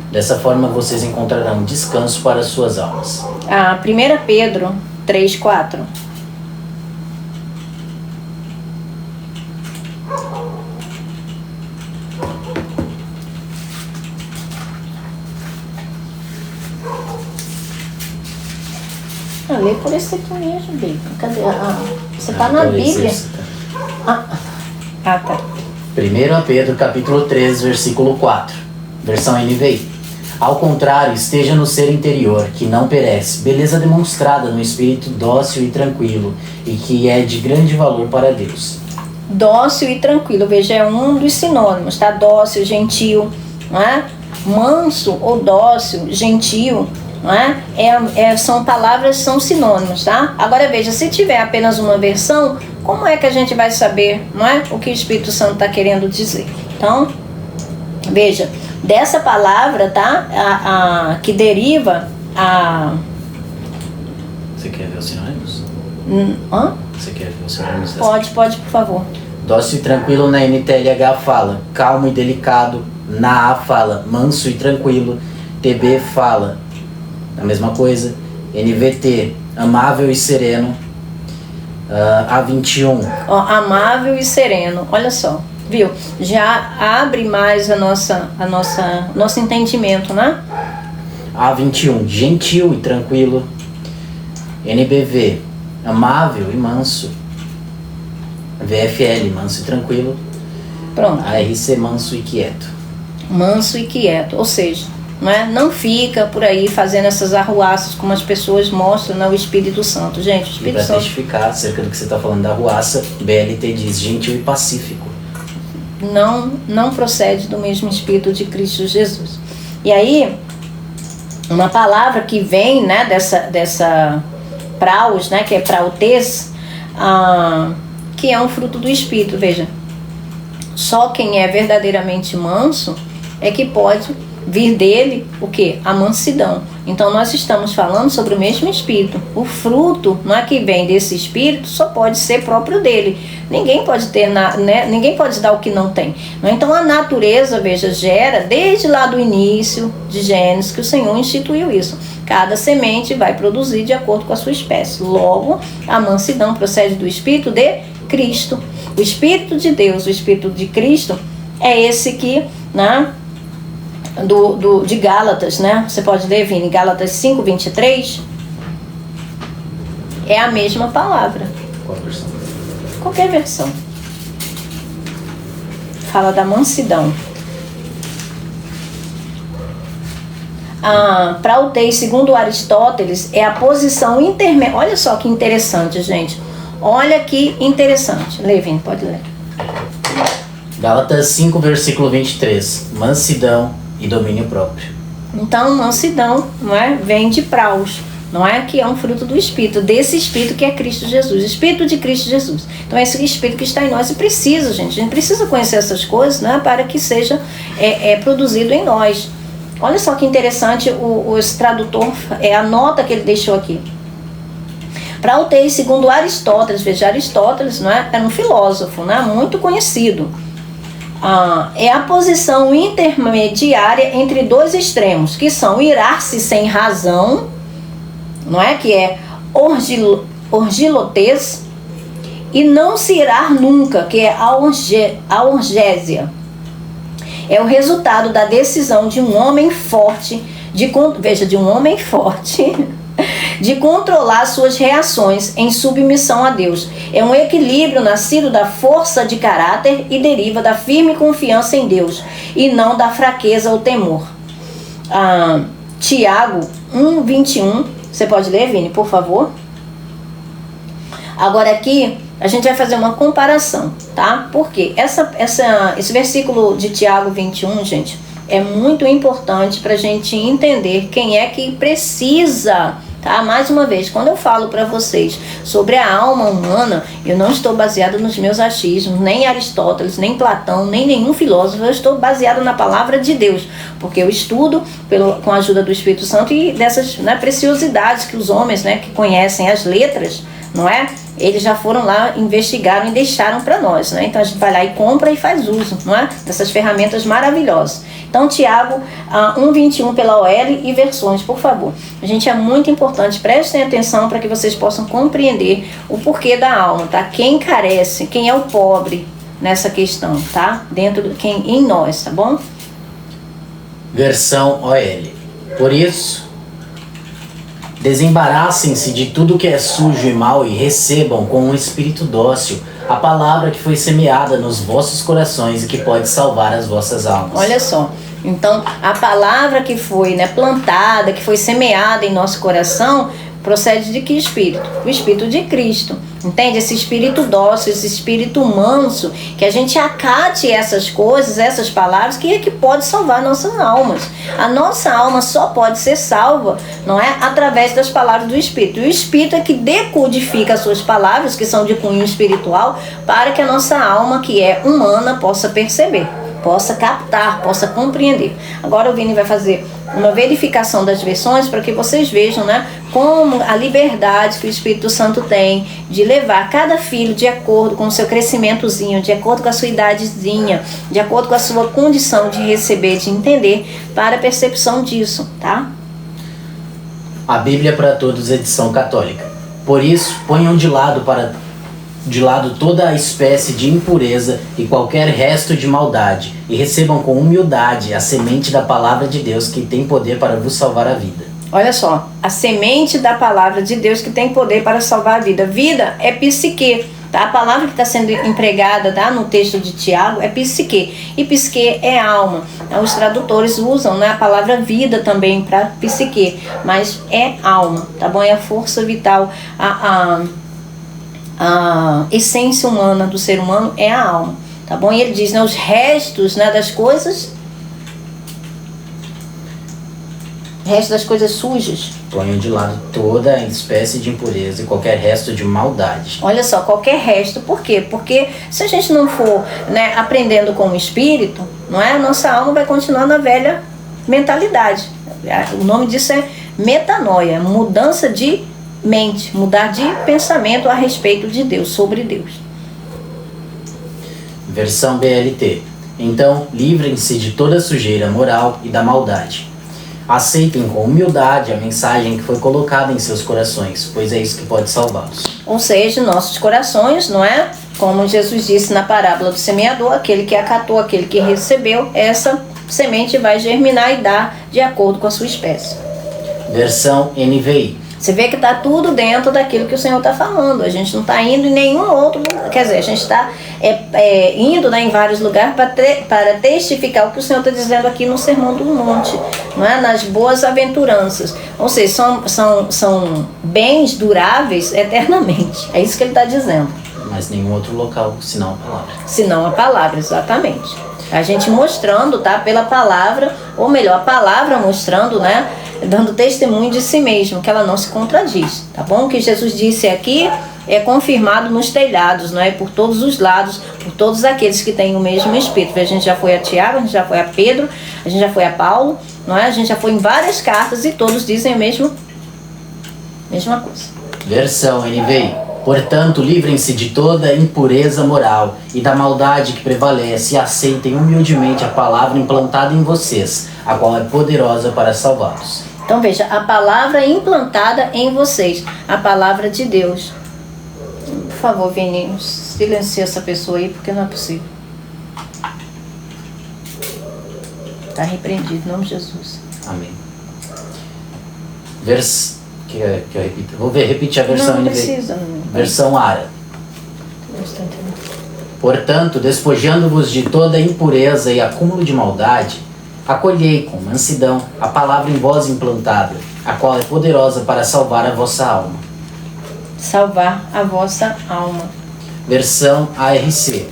Dessa forma vocês encontrarão descanso para as suas almas. 1 Pedro 3,4. Lê por esse aqui mesmo, Bíblia. Cadê? Você está na Bíblia. Tá. 1 Pedro capítulo 3, versículo 4. Versão NVI. Ao contrário, esteja no ser interior, que não perece, beleza demonstrada no espírito dócil e tranquilo, e que é de grande valor para Deus. Dócil e tranquilo, veja, é um dos sinônimos, tá? Dócil, gentil, não é? Manso ou dócil, gentil, não é? São palavras, são sinônimos, tá? Agora veja, se tiver apenas uma versão, como é que a gente vai saber, não é? O que o Espírito Santo está querendo dizer? Então, veja, dessa palavra, tá? Que deriva a... Você quer ver os sinônimos? Você quer ver os sinônimos? Pode, por favor. Dócil e tranquilo na NTLH fala calmo e delicado. Na A fala manso e tranquilo. TB fala a mesma coisa. NVT, amável e sereno. A21. Amável e sereno, olha só, viu? Já abre mais nosso entendimento, né? A21, gentil e tranquilo. NBV, amável e manso. VFL, manso e tranquilo. Pronto. ARC, manso e quieto. Manso e quieto, ou seja, não fica por aí fazendo essas arruaças como as pessoas mostram, né? O Espírito Santo, gente, o Espírito Santo. E para testificar acerca do que você está falando da arruaça, BLT diz gentil e pacífico. Não procede do mesmo Espírito de Cristo Jesus. E aí, uma palavra que vem, né, dessa praus, né, que é prautês, que é um fruto do Espírito, veja. Só quem é verdadeiramente manso é que pode vir dele o quê? A mansidão. Então nós estamos falando sobre o mesmo Espírito. O fruto, não é que vem desse Espírito, só pode ser próprio dele. Ninguém pode ter, ninguém pode dar o que não tem. Então a natureza, veja, gera desde lá do início de Gênesis que o Senhor instituiu isso. Cada semente vai produzir de acordo com a sua espécie. Logo, a mansidão procede do Espírito de Cristo. O Espírito de Deus, o Espírito de Cristo, é esse que, né, de Gálatas, né? Você pode ler, Vini, Gálatas 5:23, é a mesma palavra. Qual versão? Qualquer versão. Fala da mansidão. Prautês, segundo Aristóteles, é a posição intermédia. Olha só que interessante, gente. Olha que interessante. Lê, Vini, pode ler. Gálatas 5, versículo 23. Mansidão e domínio próprio. Então, mansidão, não é? Vem de praus, não é? Que é um fruto do Espírito, desse Espírito que é Cristo Jesus, Espírito de Cristo Jesus. Então, é esse Espírito que está em nós e precisa, gente. A gente precisa conhecer essas coisas, né? Para que seja produzido em nós. Olha só que interessante, esse tradutor, a nota que ele deixou aqui. Prautês, segundo Aristóteles, veja, Aristóteles, não é? Era um filósofo, né? Muito conhecido. É a posição intermediária entre dois extremos, que são irar-se sem razão, não é? Que é orgilotez, e não se irar nunca, que é a orgésia. É o resultado da decisão de um homem forte, de um homem forte, de controlar suas reações em submissão a Deus. É um equilíbrio nascido da força de caráter e deriva da firme confiança em Deus, e não da fraqueza ou temor. Tiago 1:21, você pode ler, Vini, por favor? Agora aqui a gente vai fazer uma comparação, tá? Porque esse versículo de Tiago 21, gente, é muito importante para a gente entender quem é que precisa, tá? Mais uma vez, quando eu falo para vocês sobre a alma humana, eu não estou baseada nos meus achismos, nem Aristóteles, nem Platão, nem nenhum filósofo. Eu estou baseada na palavra de Deus, porque eu estudo com a ajuda do Espírito Santo e dessas, né, preciosidades que os homens, né, que conhecem as letras, não é? Eles já foram lá, investigaram e deixaram para nós, né? Então a gente vai lá e compra e faz uso, não é? Dessas ferramentas maravilhosas. Então, Tiago 1:21 pela OL e versões, por favor. Gente, é muito importante, prestem atenção para que vocês possam compreender o porquê da alma, tá? Quem carece, quem é o pobre nessa questão, tá? Dentro do quem em nós, tá bom? Versão OL. Por isso, desembaraçem-se de tudo que é sujo e mau e recebam com um espírito dócil a palavra que foi semeada nos vossos corações e que pode salvar as vossas almas. Olha só, então a palavra que foi, né, plantada, que foi semeada em nosso coração, procede de que espírito? O Espírito de Cristo. Entende? Esse espírito dócil, esse espírito manso, que a gente acate essas coisas, essas palavras, que é que pode salvar nossas almas. A nossa alma só pode ser salva, não é? Através das palavras do Espírito. E o Espírito é que decodifica as suas palavras, que são de cunho espiritual, para que a nossa alma, que é humana, possa perceber, possa captar, possa compreender. Agora o Vini vai fazer uma verificação das versões para que vocês vejam, né, como a liberdade que o Espírito Santo tem de levar cada filho de acordo com o seu crescimentozinho, de acordo com a sua idadezinha, de acordo com a sua condição de receber, de entender, para a percepção disso, tá? A Bíblia para Todos, edição católica. Por isso, ponham de lado toda a espécie de impureza e qualquer resto de maldade, e recebam com humildade a semente da palavra de Deus que tem poder para vos salvar a vida. Olha só, a semente da palavra de Deus que tem poder para salvar a vida. Vida é psique, tá? A palavra que está sendo empregada, tá, no texto de Tiago é psique, e psique é alma. Os tradutores usam, né, a palavra vida também para psique, mas é alma, tá bom? É a força vital, a essência humana do ser humano é a alma, tá bom? E ele diz, né, os restos, né, das coisas, sujas. Ponham de lado toda a espécie de impureza e qualquer resto de maldade. Olha só, qualquer resto, por quê? Porque se a gente não for, né, aprendendo com o Espírito, não é? A nossa alma vai continuar na velha mentalidade. O nome disso é metanoia, mudança de mente, mudar de pensamento a respeito de Deus, sobre Deus. Versão BLT. Então, livrem-se de toda sujeira moral e da maldade. Aceitem com humildade a mensagem que foi colocada em seus corações, pois é isso que pode salvá-los. Ou seja, nossos corações, não é? Como Jesus disse na parábola do semeador, aquele que acatou, aquele que recebeu, essa semente vai germinar e dar de acordo com a sua espécie. Versão NVI. Você vê que está tudo dentro daquilo que o Senhor está falando. A gente não está indo em nenhum outro lugar. Quer dizer, a gente está indo, né, em vários lugares para testificar o que o Senhor está dizendo aqui no Sermão do Monte, não é? Nas boas aventuranças. Ou seja, são bens duráveis eternamente. É isso que ele está dizendo. Mas nenhum outro local, senão a palavra. Senão a palavra, exatamente. A gente mostrando, tá? Pela palavra, ou melhor, a palavra mostrando, né? Dando testemunho de si mesmo, que ela não se contradiz, tá bom? O que Jesus disse aqui é confirmado nos telhados, não é? Por todos os lados, por todos aqueles que têm o mesmo Espírito. A gente já foi a Tiago, a gente já foi a Pedro, a gente já foi a Paulo, não é? A gente já foi em várias cartas e todos dizem a mesma coisa. Versão NVI. Portanto, livrem-se de toda impureza moral e da maldade que prevalece e aceitem humildemente a palavra implantada em vocês, a qual é poderosa para salvá-los. Então veja, a palavra implantada em vocês, a palavra de Deus. Por favor, Vini, silencia essa pessoa aí, porque não é possível. Está repreendido, em nome de Jesus. Amém. Que eu repito. Vou repetir a versão não NVI. Precisa, não. Versão ARA. Portanto, despojando-vos de toda impureza e acúmulo de maldade, acolhei com mansidão a palavra em vós implantada, a qual é poderosa para salvar a vossa alma. salvar a vossa alma. Versão ARC.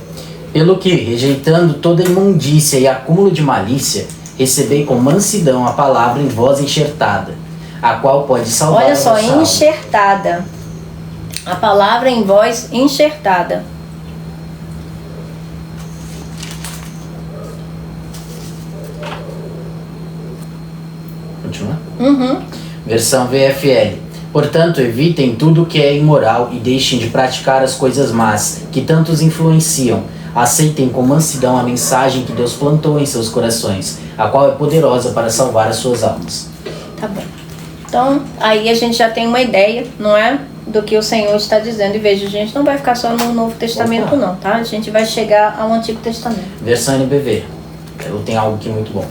Pelo que, rejeitando toda imundícia e acúmulo de malícia, recebei com mansidão a palavra em vós enxertada, a qual pode salvar Olha a só, vossa alma. enxertada. A palavra em voz enxertada. Continua? Uhum. Versão VFL. Portanto, evitem tudo que é imoral e deixem de praticar as coisas más, que tanto os influenciam. Aceitem com mansidão a mensagem que Deus plantou em seus corações, a qual é poderosa para salvar as suas almas. Tá bom. Então, aí a gente já tem uma ideia, não é? Do que o Senhor está dizendo. E veja, a gente não vai ficar só no Novo Testamento, não, tá? A gente vai chegar ao Antigo Testamento. Versão NBV. Eu tenho algo aqui muito bom.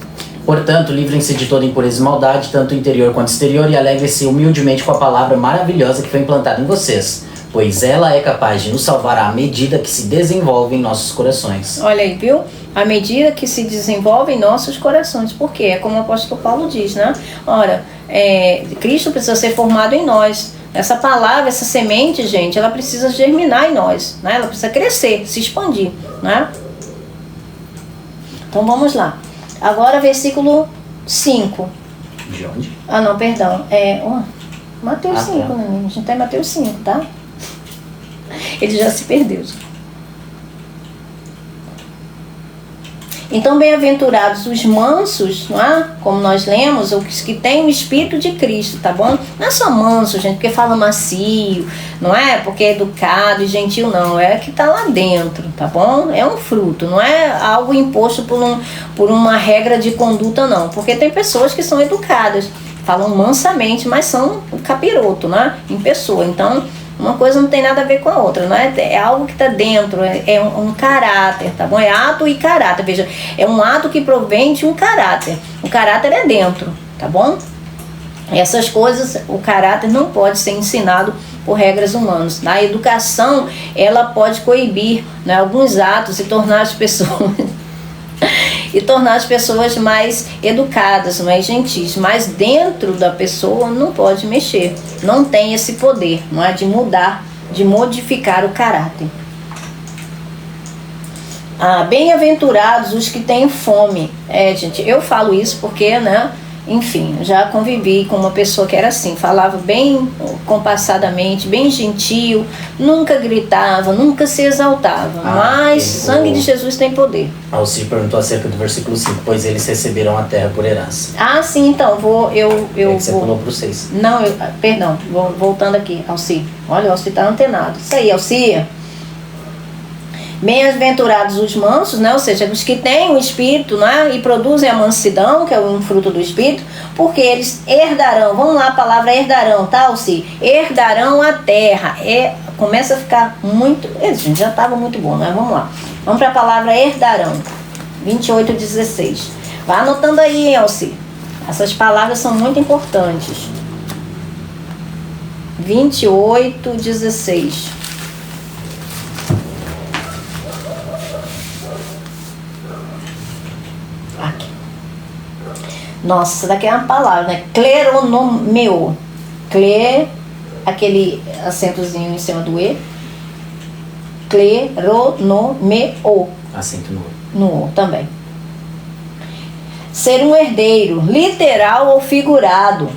Portanto, livrem-se de toda impureza e maldade, tanto interior quanto exterior, e alegrem-se humildemente com a palavra maravilhosa que foi implantada em vocês, pois ela é capaz de nos salvar à medida que se desenvolve em nossos corações. Olha aí, viu? À medida que se desenvolve em nossos corações. Por quê? É como o apóstolo Paulo diz, né? Ora, Cristo precisa ser formado em nós. Essa palavra, essa semente, gente, ela precisa germinar em nós, né? Ela precisa crescer, se expandir, né? Então vamos lá. Agora versículo 5. De onde? Ah, não, perdão. Mateus 5, tá. né? A gente tá em Mateus 5, tá? Ele já se perdeu. Então, bem-aventurados os mansos, não é? Como nós lemos, os que têm o Espírito de Cristo, tá bom? Não é só manso, gente, porque fala macio, não é? Porque é educado e gentil, não. É que tá lá dentro, tá bom? É um fruto, não é algo imposto por uma regra de conduta, não. Porque tem pessoas que são educadas, falam mansamente, mas são capiroto, né? Em pessoa. Então, uma coisa não tem nada a ver com a outra, não é? É algo que está dentro, é um caráter, tá bom? É ato e caráter, veja, é um ato que provém de um caráter. O caráter é dentro, tá bom? Essas coisas, o caráter não pode ser ensinado por regras humanas. A educação, ela pode coibir, né, alguns atos e tornar as pessoas mais educadas, mais gentis, mas dentro da pessoa não pode mexer, não tem esse poder, não é, de mudar, de modificar o caráter. Bem-aventurados os que têm fome. Gente, eu falo isso porque, né, enfim, já convivi com uma pessoa que era assim, falava bem compassadamente, bem gentil, nunca gritava, nunca se exaltava, mas sangue de Jesus tem poder. Alci perguntou acerca do versículo 5, pois eles receberam a terra por herança. Sim, então, Você pulou pro 6. Não, perdão, voltando aqui, Alci. Olha, o Alci tá antenado. Isso aí, Alci. Bem-aventurados os mansos, né? Ou seja, os que têm o Espírito, né? E produzem a mansidão, que é um fruto do Espírito, porque eles herdarão, vamos lá, a palavra herdarão, tá, Alci? Herdarão a terra. Começa a ficar muito, gente, já estava muito bom, né? Vamos lá. Vamos para a palavra herdarão, 28:16. Vai anotando aí, Alci. Essas palavras são muito importantes. 28:16. Nossa, essa daqui é uma palavra, né? Kleronomeo. Aquele acentozinho em cima do E. Kleronomeo. Acento no O. No O também. Ser um herdeiro, literal ou figurado.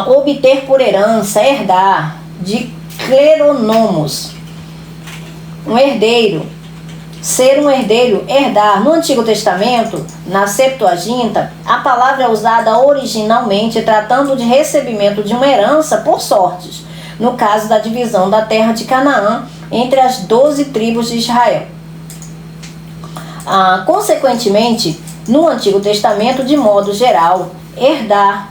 Obter por herança, herdar. De kleronomos. Um herdeiro. Ser um herdeiro, herdar. No Antigo Testamento, na Septuaginta, a palavra é usada originalmente tratando de recebimento de uma herança por sortes, no caso da divisão da terra de Canaã entre as 12 tribos de Israel. Consequentemente, no Antigo Testamento, de modo geral, herdar,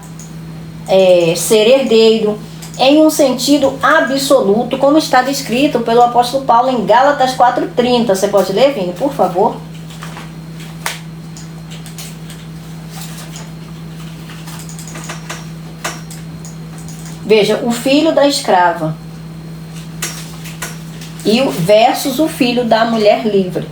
ser herdeiro, em um sentido absoluto, como está descrito pelo apóstolo Paulo em Gálatas 4:30. Você pode ler, Vini, por favor? Veja, o filho da escrava versus o filho da mulher livre.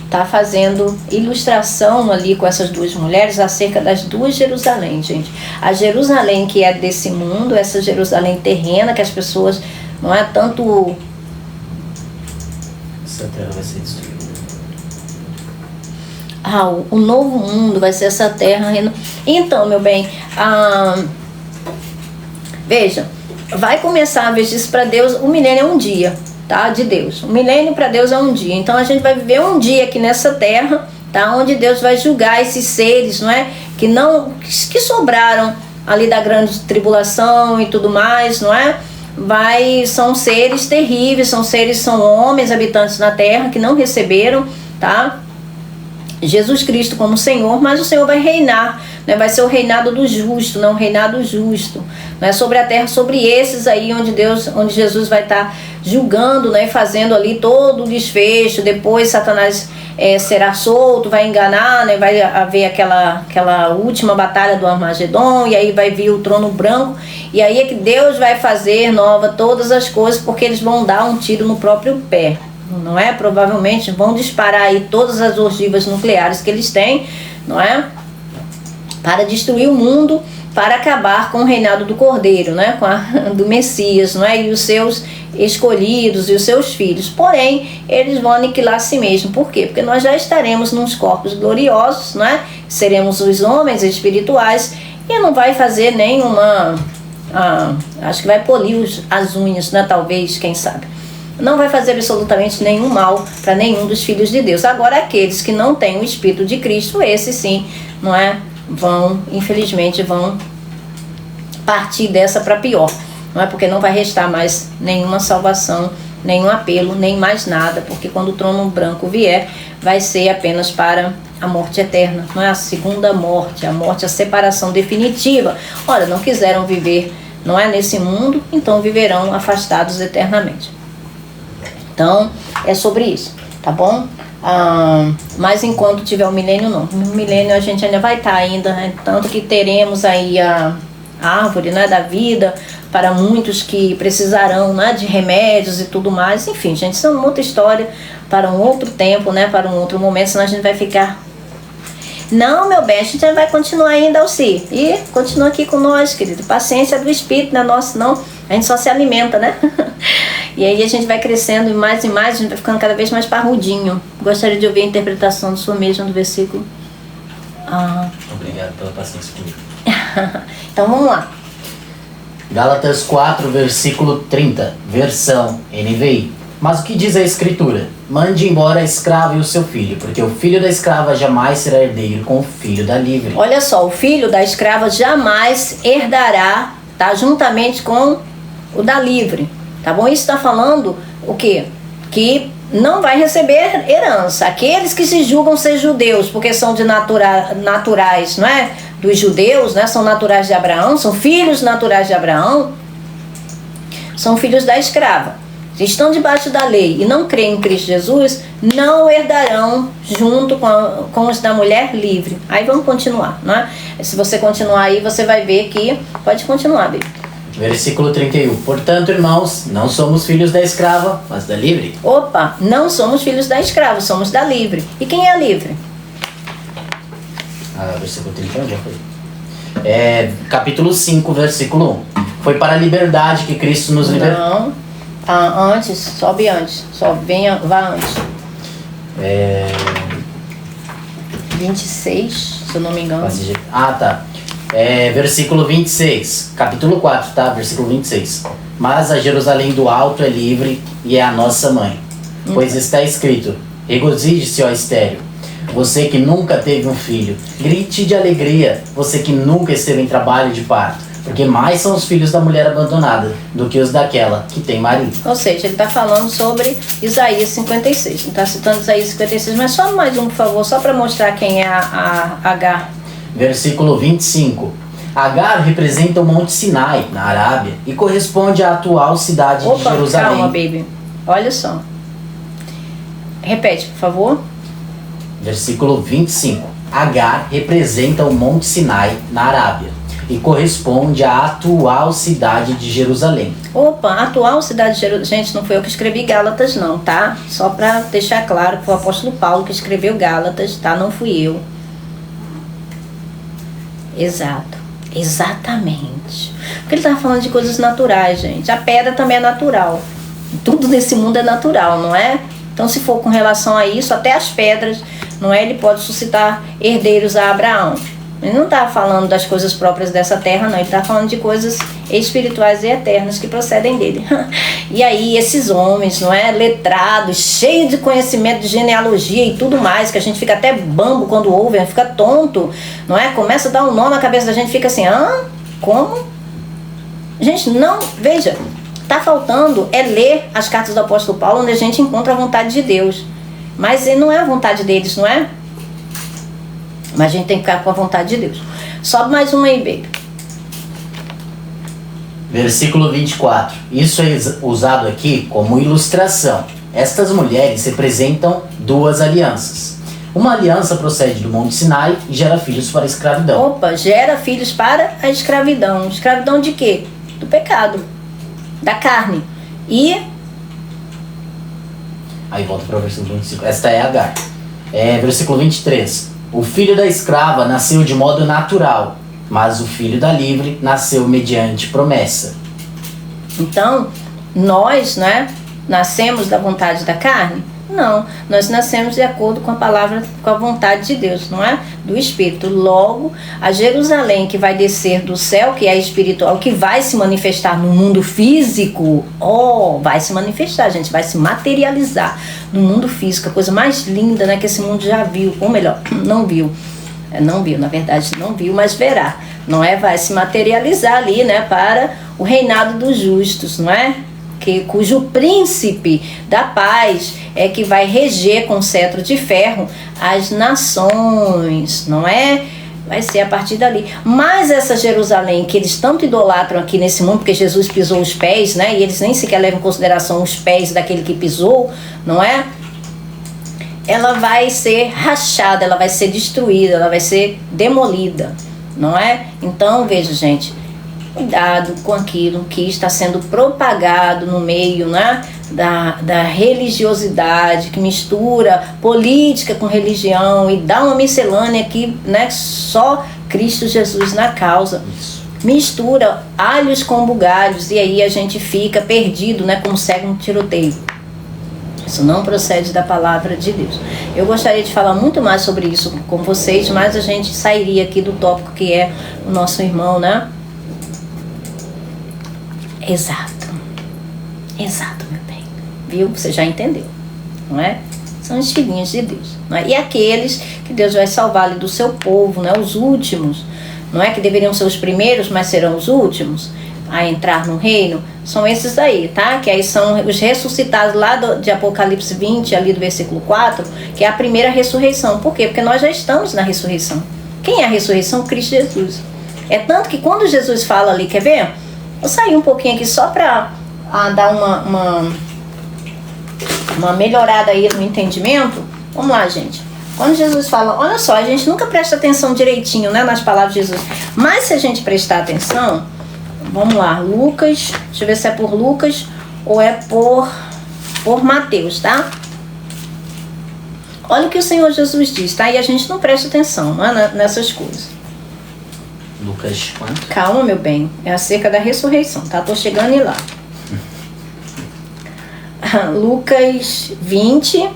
está fazendo ilustração ali com essas duas mulheres acerca das duas Jerusalém, gente. A Jerusalém que é desse mundo, essa Jerusalém terrena, que as pessoas não é tanto... Essa terra vai ser destruída. O novo mundo vai ser essa terra. Então, meu bem, veja, vai começar a ver isso para Deus. O milênio é um dia, tá? De Deus. O milênio para Deus é um dia. Então a gente vai viver um dia aqui nessa terra, tá? Onde Deus vai julgar esses seres, não é? Que sobraram ali da grande tribulação e tudo mais, não é? São seres terríveis, são homens habitantes na terra que não receberam, tá? Jesus Cristo como Senhor, mas o Senhor vai reinar, né? Vai ser o reinado do justo, não o reinado justo, né? Sobre a terra, sobre esses aí onde Jesus vai estar julgando, né? Fazendo ali todo o desfecho. Depois Satanás será solto, vai enganar, né? Vai haver aquela última batalha do Armagedon, e aí vai vir o trono branco, e aí é que Deus vai fazer nova todas as coisas, porque eles vão dar um tiro no próprio pé. Não é? Provavelmente vão disparar aí todas as ogivas nucleares que eles têm, não é? Para destruir o mundo, para acabar com o reinado do Cordeiro, né? Do Messias, não é? E os seus escolhidos e os seus filhos. Porém, eles vão aniquilar a si mesmos. Por quê? Porque nós já estaremos nos corpos gloriosos, não é? Seremos os homens espirituais, e não vai fazer nenhuma... acho que vai polir as unhas, né? Talvez, quem sabe. Não vai fazer absolutamente nenhum mal para nenhum dos filhos de Deus. Agora, aqueles que não têm o Espírito de Cristo, esses sim, não é? Infelizmente, vão partir dessa para pior, não é? Porque não vai restar mais nenhuma salvação, nenhum apelo, nem mais nada, porque quando o trono branco vier, vai ser apenas para a morte eterna, não é? A segunda morte, a separação definitiva. Ora, não quiseram viver, não é, nesse mundo, então viverão afastados eternamente. Então, é sobre isso, tá bom? Mas enquanto tiver o milênio, não. No milênio a gente ainda vai estar ainda, né? Tanto que teremos aí a árvore, né, da vida para muitos que precisarão, né, de remédios e tudo mais. Enfim, gente, isso é uma outra história para um outro tempo, né, para um outro momento, senão a gente vai ficar... Não, meu bem, a gente vai continuar ainda, Alci. E continua aqui com nós, querido. Paciência do Espírito, não é nosso, não. A gente só se alimenta, né? E aí a gente vai crescendo mais e mais, a gente vai ficando cada vez mais parrudinho. Gostaria de ouvir a interpretação do senhor mesmo do versículo. Obrigado pela paciência comigo. Então vamos lá. Gálatas 4, versículo 30, versão NVI. Mas o que diz a Escritura? Mande embora a escrava e o seu filho, porque o filho da escrava jamais será herdeiro com o filho da livre. Olha só, o filho da escrava jamais herdará, tá, juntamente com o da livre. Tá bom? Isso está falando o quê? Que não vai receber herança. Aqueles que se julgam ser judeus, porque são de naturais, não é? Dos judeus, né? São naturais de Abraão, são filhos naturais de Abraão, são filhos da escrava. Se estão debaixo da lei e não creem em Cristo Jesus, não herdarão junto com os da mulher livre. Aí vamos continuar, não é? Se você continuar aí, você vai ver que... Pode continuar, Bíblia. Versículo 31. Portanto, irmãos, não somos filhos da escrava, mas da livre. Opa, não somos filhos da escrava, somos da livre. E quem é a livre? Versículo 31 já foi. Capítulo 5, versículo 1. Foi para a liberdade que Cristo nos libertou. Não. Antes, sobe antes. Vá antes. 26, se eu não me engano. Tá. Versículo 26, capítulo 4, tá? Versículo 26. Mas a Jerusalém do alto é livre e é a nossa mãe. Pois está escrito: regozije-se, ó estéril, você que nunca teve um filho. Grite de alegria, você que nunca esteve em trabalho de parto. Porque mais são os filhos da mulher abandonada do que os daquela que tem marido. Ou seja, ele está falando sobre Isaías 56. Não está citando Isaías 56, mas só mais um, por favor, só para mostrar quem é a Agar. Versículo 25. Agar representa o Monte Sinai, na Arábia, e corresponde à atual cidade de Jerusalém. Calma, baby. Olha só. Repete, por favor. Versículo 25. Agar representa o Monte Sinai, na Arábia, e corresponde à atual cidade de Jerusalém. Opa, a atual cidade de Jerusalém. Gente, não foi eu que escrevi Gálatas não, tá? Só para deixar claro que foi o apóstolo Paulo que escreveu Gálatas, tá? Não fui eu. Exato. Exatamente. Porque ele estava falando de coisas naturais, gente. A pedra também é natural. Tudo nesse mundo é natural, não é? Então, se for com relação a isso, até as pedras, não é? Ele pode suscitar herdeiros a Abraão. Ele não está falando das coisas próprias dessa terra, não. Ele está falando de coisas espirituais e eternas que procedem dele. E aí, esses homens, não é? Letrados, cheios de conhecimento de genealogia e tudo mais, que a gente fica até bambo quando ouve, fica tonto, não é? Começa a dar um nó na cabeça da gente, fica assim, como? Gente, não, veja, está faltando é ler as cartas do apóstolo Paulo, onde a gente encontra a vontade de Deus. Mas não é a vontade deles, não é? Mas a gente tem que ficar com a vontade de Deus. Sobe mais uma aí, baby. Versículo 24. Isso é usado aqui como ilustração. Estas mulheres representam duas alianças. Uma aliança procede do Monte Sinai e gera filhos para a escravidão. Opa, gera filhos para a escravidão. Escravidão de quê? Do pecado. Da carne. E... aí volta para o versículo 25. Esta é Agar. Versículo 23. O filho da escrava nasceu de modo natural, mas o filho da livre nasceu mediante promessa. Então, nós, né, nascemos da vontade da carne? Não, nós nascemos de acordo com a palavra, com a vontade de Deus, não é? Do Espírito. Logo, a Jerusalém que vai descer do céu, que é espiritual, que vai se manifestar no mundo físico, vai se manifestar, gente, vai se materializar no mundo físico, a coisa mais linda, né, que esse mundo já viu, ou melhor, não viu, na verdade não viu, mas verá, não é? Vai se materializar ali, né, para o reinado dos justos, não é? Cujo príncipe da paz é que vai reger com cetro de ferro as nações, não é? Vai ser a partir dali. Mas essa Jerusalém que eles tanto idolatram aqui nesse mundo, porque Jesus pisou os pés, né? E eles nem sequer levam em consideração os pés daquele que pisou, não é? Ela vai ser rachada, ela vai ser destruída, ela vai ser demolida, não é? Então, veja, gente, cuidado com aquilo que está sendo propagado no meio, né, da religiosidade, que mistura política com religião e dá uma miscelânea que, né, só Cristo Jesus na causa. Isso. Mistura alhos com bugalhos e aí a gente fica perdido, né, como cego no tiroteio. Isso não procede da palavra de Deus. Eu gostaria de falar muito mais sobre isso com vocês, mas a gente sairia aqui do tópico que é o nosso irmão, né? Exato, meu bem, viu? Você já entendeu, não é? São os filhinhos de Deus, não é? E aqueles que Deus vai salvar ali do seu povo, né? Os últimos, não é? Que deveriam ser os primeiros, mas serão os últimos a entrar no reino, são esses aí, tá? Que aí são os ressuscitados lá de Apocalipse 20, ali do versículo 4, que é a primeira ressurreição. Por quê? Porque nós já estamos na ressurreição. Quem é a ressurreição? Cristo Jesus. É tanto que quando Jesus fala ali, quer ver? Vou sair um pouquinho aqui só para dar uma melhorada aí no entendimento. Vamos lá, gente. Quando Jesus fala, olha só, a gente nunca presta atenção direitinho, né, nas palavras de Jesus. Mas se a gente prestar atenção, vamos lá, Lucas, deixa eu ver se é por Lucas ou é por Mateus, tá? Olha o que o Senhor Jesus diz, tá? E a gente não presta atenção, não é, nessas coisas. Lucas quanto? Calma, meu bem. É acerca da ressurreição, tá? Tô chegando em lá. Lucas 20.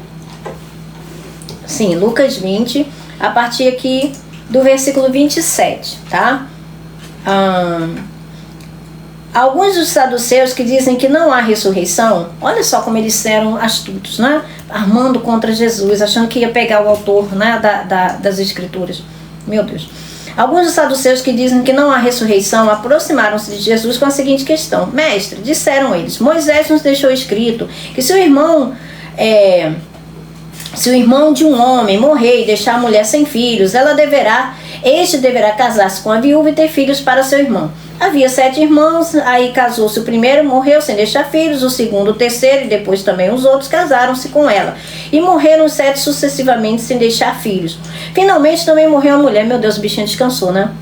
Sim, Lucas 20. A partir aqui do versículo 27, tá? Alguns dos saduceus que dizem que não há ressurreição, olha só como eles eram astutos, né? Armando contra Jesus, achando que ia pegar o autor, né, das escrituras. Meu Deus. Alguns dos saduceus que dizem que não há ressurreição aproximaram-se de Jesus com a seguinte questão: Mestre, disseram eles, Moisés nos deixou escrito que se o irmão de um homem morrer e deixar a mulher sem filhos, este deverá casar-se com a viúva e ter filhos para seu irmão. Havia 7 irmãos, aí casou-se o primeiro, morreu sem deixar filhos, o segundo, o terceiro e depois também os outros casaram-se com ela. E morreram os 7 sucessivamente sem deixar filhos. Finalmente também morreu a mulher. Meu Deus, o bichinho descansou, né?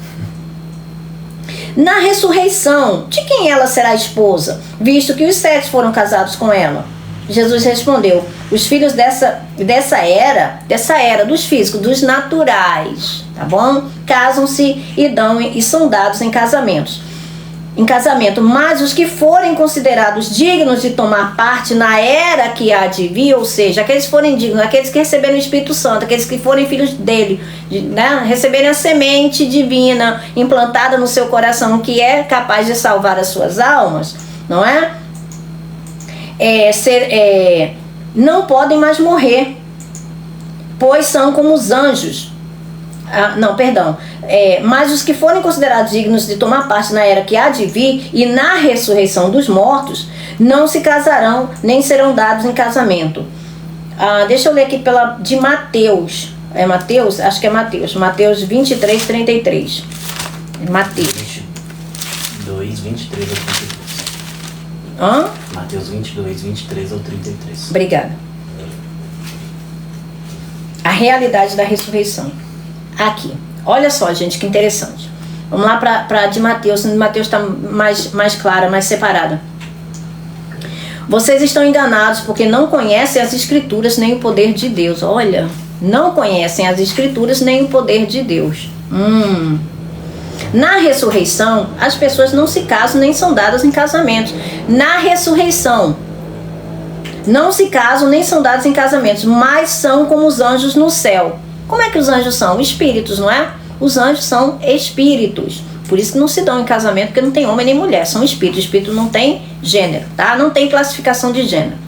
Na ressurreição, de quem ela será esposa, visto que os 7 foram casados com ela? Jesus respondeu: os filhos dessa era dos físicos, dos naturais, tá bom? Casam-se e são dados em casamento, mas os que forem considerados dignos de tomar parte na era que há de vir, ou seja, aqueles que forem dignos, aqueles que receberam o Espírito Santo, aqueles que forem filhos dele, né, receberem a semente divina implantada no seu coração, que é capaz de salvar as suas almas, não é? Não podem mais morrer, pois são como os anjos. Mas os que forem considerados dignos de tomar parte na era que há de vir e na ressurreição dos mortos, não se casarão, nem serão dados em casamento. Deixa eu ler aqui de Mateus. É Mateus? Acho que é Mateus. Mateus 23, 33. Mateus 22, 23 ao 33. Mateus 22, 23 ao 33. Obrigada. A realidade da ressurreição. Aqui. Olha só, gente, que interessante. Vamos lá para de Mateus. Mateus está mais clara, mais separada. Vocês estão enganados porque não conhecem as Escrituras nem o poder de Deus. Olha, não conhecem as Escrituras nem o poder de Deus. Na ressurreição, as pessoas não se casam nem são dadas em casamento. Na ressurreição, não se casam nem são dados em casamentos, mas são como os anjos no céu. Como é que os anjos são? Espíritos, não é? Os anjos são espíritos. Por isso que não se dão em casamento, porque não tem homem nem mulher, são espíritos. Espírito não tem gênero, tá? Não tem classificação de gênero.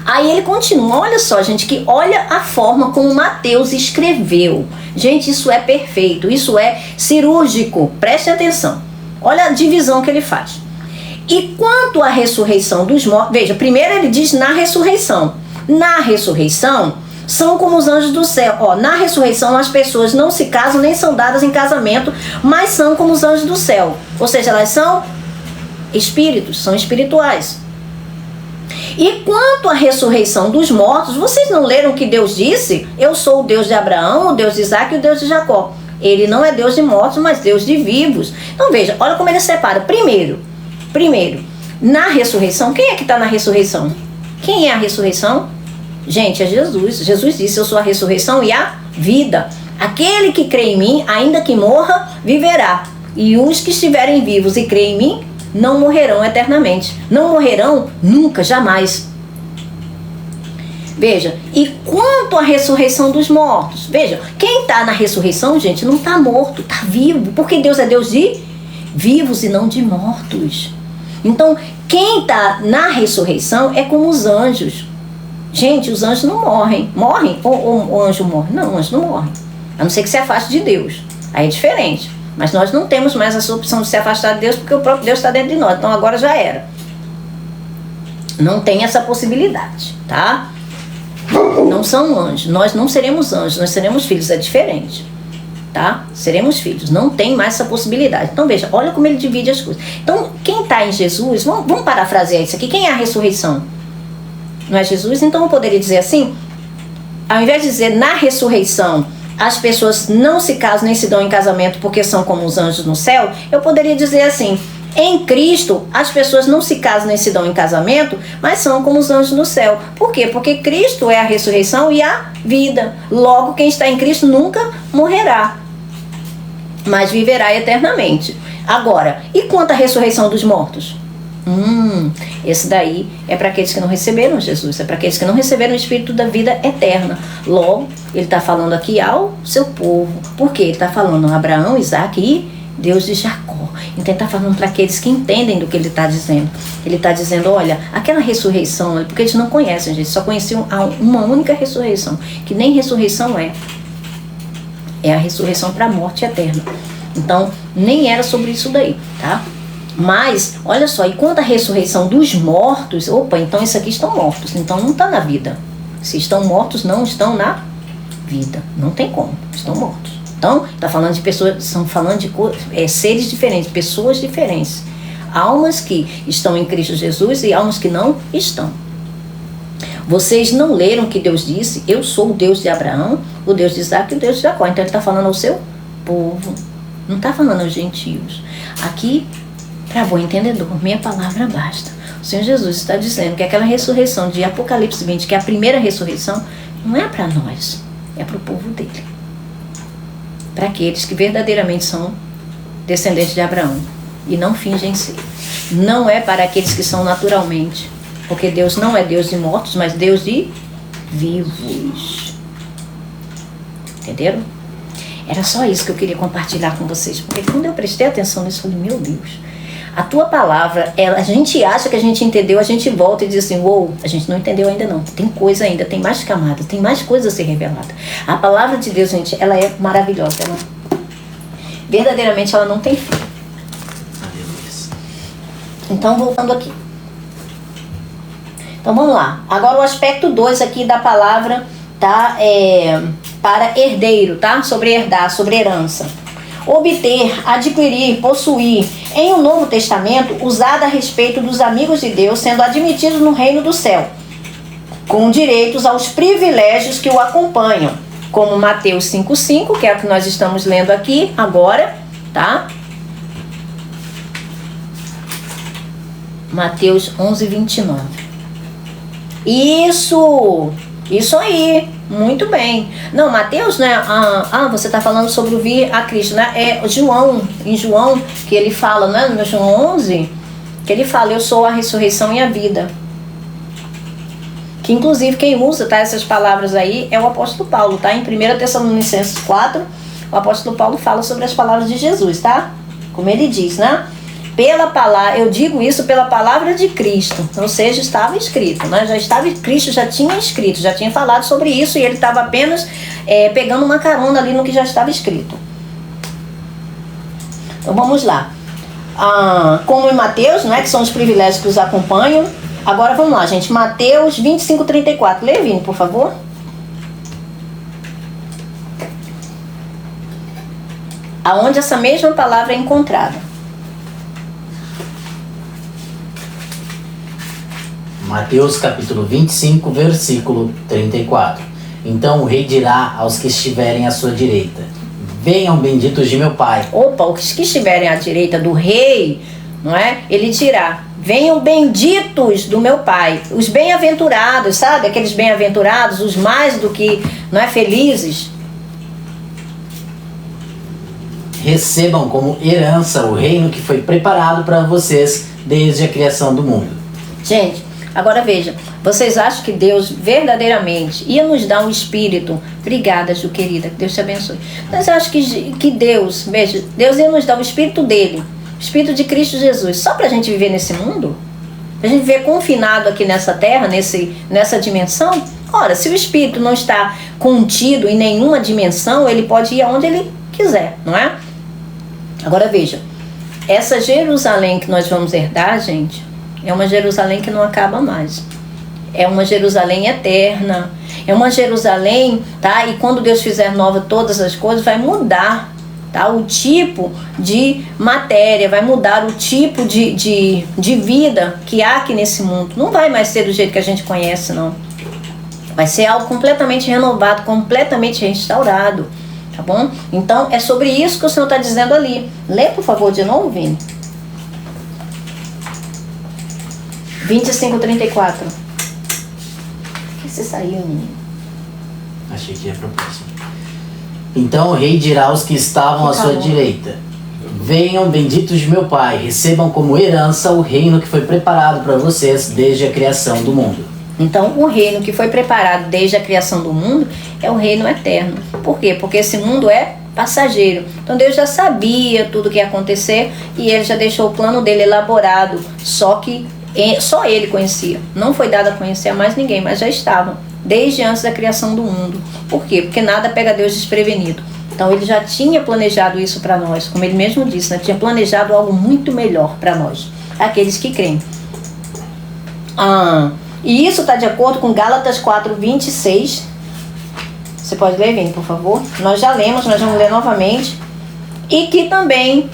Aí ele continua, olha só, gente, que olha a forma como Mateus escreveu. Gente, isso é perfeito, isso é cirúrgico, preste atenção. Olha a divisão que ele faz. E quanto à ressurreição dos mortos, veja, primeiro ele diz na ressurreição. Na ressurreição, são como os anjos do céu. Na ressurreição as pessoas não se casam nem são dadas em casamento, mas são como os anjos do céu. Ou seja, elas são espíritos, são espirituais. E quanto à ressurreição dos mortos, vocês não leram que Deus disse? Eu sou o Deus de Abraão, o Deus de Isaac e o Deus de Jacó. Ele não é Deus de mortos, mas Deus de vivos. Então veja, olha como ele separa. Primeiro, na ressurreição, quem é que está na ressurreição? Quem é a ressurreição? Gente, é Jesus. Jesus disse: eu sou a ressurreição e a vida. Aquele que crê em mim, ainda que morra, viverá. E os que estiverem vivos e creem em mim, não morrerão eternamente. Não morrerão nunca, jamais. Veja, e quanto à ressurreição dos mortos? Veja, quem está na ressurreição, gente, não está morto, está vivo. Porque Deus é Deus de vivos e não de mortos. Então, quem está na ressurreição é como os anjos. Gente, os anjos não morrem. Morrem? Ou o anjo morre? Não, o anjo não morre. A não ser que se afaste de Deus. Aí é diferente. Mas nós não temos mais essa opção de se afastar de Deus, porque o próprio Deus está dentro de nós. Então agora já era. Não tem essa possibilidade, tá? Não são anjos. Nós não seremos anjos, nós seremos filhos. É diferente, tá? Seremos filhos. Não tem mais essa possibilidade. Então veja, olha como ele divide as coisas. Então quem está em Jesus, vamos parafrasear isso aqui. Quem é a ressurreição? Não é Jesus? Então eu poderia dizer assim, ao invés de dizer na ressurreição as pessoas não se casam nem se dão em casamento porque são como os anjos no céu, eu poderia dizer assim, em Cristo as pessoas não se casam nem se dão em casamento, mas são como os anjos no céu. Por quê? Porque Cristo é a ressurreição e a vida. Logo, quem está em Cristo nunca morrerá, mas viverá eternamente. Agora, e quanto à ressurreição dos mortos? Esse daí é para aqueles que não receberam Jesus, é para aqueles que não receberam o Espírito da vida eterna. Logo, ele está falando aqui ao seu povo. Por quê? Ele está falando a Abraão, Isaac e Deus de Jacó. Então ele está falando para aqueles que entendem do que ele está dizendo. Ele está dizendo, olha, aquela ressurreição, porque eles não conhecem, gente, só conheciam uma única ressurreição, que nem ressurreição é a ressurreição para a morte eterna. Então, nem era sobre isso daí, tá? Mas, olha só, e quanto à ressurreição dos mortos, então isso aqui estão mortos, então não está na vida. Se estão mortos, não estão na vida. Não tem como, estão mortos. Então, está falando de pessoas, estão falando de seres diferentes, pessoas diferentes. Almas que estão em Cristo Jesus e almas que não estão. Vocês não leram que Deus disse, eu sou o Deus de Abraão, o Deus de Isaac e o Deus de Jacó. Então ele está falando ao seu povo. Não está falando aos gentios. Aqui, para bom entendedor, minha palavra basta. O Senhor Jesus está dizendo que aquela ressurreição de Apocalipse 20, que é a primeira ressurreição, não é para nós, é para o povo dele. Para aqueles que verdadeiramente são descendentes de Abraão e não fingem ser. Não é para aqueles que são naturalmente, porque Deus não é Deus de mortos, mas Deus de vivos. Entenderam? Era só isso que eu queria compartilhar com vocês, porque quando eu prestei atenção nisso, eu falei, meu Deus, a tua palavra, a gente acha que a gente entendeu, a gente volta e diz assim, uou, a gente não entendeu ainda não, tem coisa ainda, tem mais camadas, tem mais coisa a ser revelada. A palavra de Deus, gente, ela é maravilhosa, verdadeiramente ela não tem fim. Então, voltando aqui. Então, vamos lá. Agora o aspecto 2 aqui da palavra, tá? Para herdeiro, tá? Sobre herdar, sobre herança. Obter, adquirir, possuir. Em o Novo Testamento, usado a respeito dos amigos de Deus sendo admitidos no reino do céu, com direitos aos privilégios que o acompanham, como Mateus 5,5, que é o que nós estamos lendo aqui agora, tá? Mateus 11:29. Isso aí, muito bem. Não, Mateus, né? Você está falando sobre o vir a Cristo, né? É João, em João, que ele fala, né? No João 11, que ele fala, eu sou a ressurreição e a vida. Que inclusive quem usa, tá, essas palavras aí é o apóstolo Paulo, tá? Em 1 Tessalonicenses 4, o apóstolo Paulo fala sobre as palavras de Jesus, tá? Como ele diz, né? Pela palavra, eu digo isso pela palavra de Cristo, ou seja, estava escrito, né? Cristo já tinha escrito, já tinha falado sobre isso e ele estava apenas pegando uma carona ali no que já estava escrito. Então vamos lá. Como em Mateus, né, que são os privilégios que os acompanham. Agora vamos lá, gente. Mateus 25:34. Lê, Vini, por favor. Aonde essa mesma palavra é encontrada. Mateus capítulo 25, versículo 34. Então o rei dirá aos que estiverem à sua direita, venham benditos de meu Pai. Opa, os que estiverem à direita do rei, não é? Ele dirá, venham benditos do meu Pai. Os bem-aventurados, sabe? Aqueles bem-aventurados, os mais do que, não é, felizes. Recebam como herança o reino que foi preparado para vocês desde a criação do mundo. Gente, agora veja, vocês acham que Deus verdadeiramente ia nos dar um espírito? Obrigada, Ju querida, que Deus te abençoe. Mas eu acho que Deus, veja, Deus ia nos dar o espírito dele, o espírito de Cristo Jesus, só pra gente viver nesse mundo? Pra gente viver confinado aqui nessa terra, nessa dimensão? Ora, se o espírito não está contido em nenhuma dimensão, ele pode ir aonde ele quiser, não é? Agora veja, essa Jerusalém que nós vamos herdar, gente, é uma Jerusalém que não acaba mais. É uma Jerusalém eterna. É uma Jerusalém, tá? E quando Deus fizer nova todas as coisas, vai mudar, tá? O tipo de matéria, vai mudar o tipo de vida que há aqui nesse mundo. Não vai mais ser do jeito que a gente conhece, não. Vai ser algo completamente renovado, completamente restaurado, tá bom? Então, é sobre isso que o Senhor está dizendo ali. Lê, por favor, de novo, Vini. 25:34. Por que você saiu, menino? Achei que ia para o próximo. Então o rei dirá aos que estavam à sua direita, venham benditos de meu Pai, recebam como herança o reino que foi preparado para vocês desde a criação do mundo. Então o reino que foi preparado desde a criação do mundo é o reino eterno. Por quê? Porque esse mundo é passageiro. Então Deus já sabia tudo o que ia acontecer e ele já deixou o plano dele elaborado, só que só ele conhecia. Não foi dado a conhecer a mais ninguém, mas já estava desde antes da criação do mundo. Por quê? Porque nada pega Deus desprevenido. Então ele já tinha planejado isso para nós, como ele mesmo disse, né? Tinha planejado algo muito melhor para nós, aqueles que creem. E isso está de acordo com Gálatas 4:26. Você pode ler, Vini, por favor? Nós já lemos, nós vamos ler novamente. E que também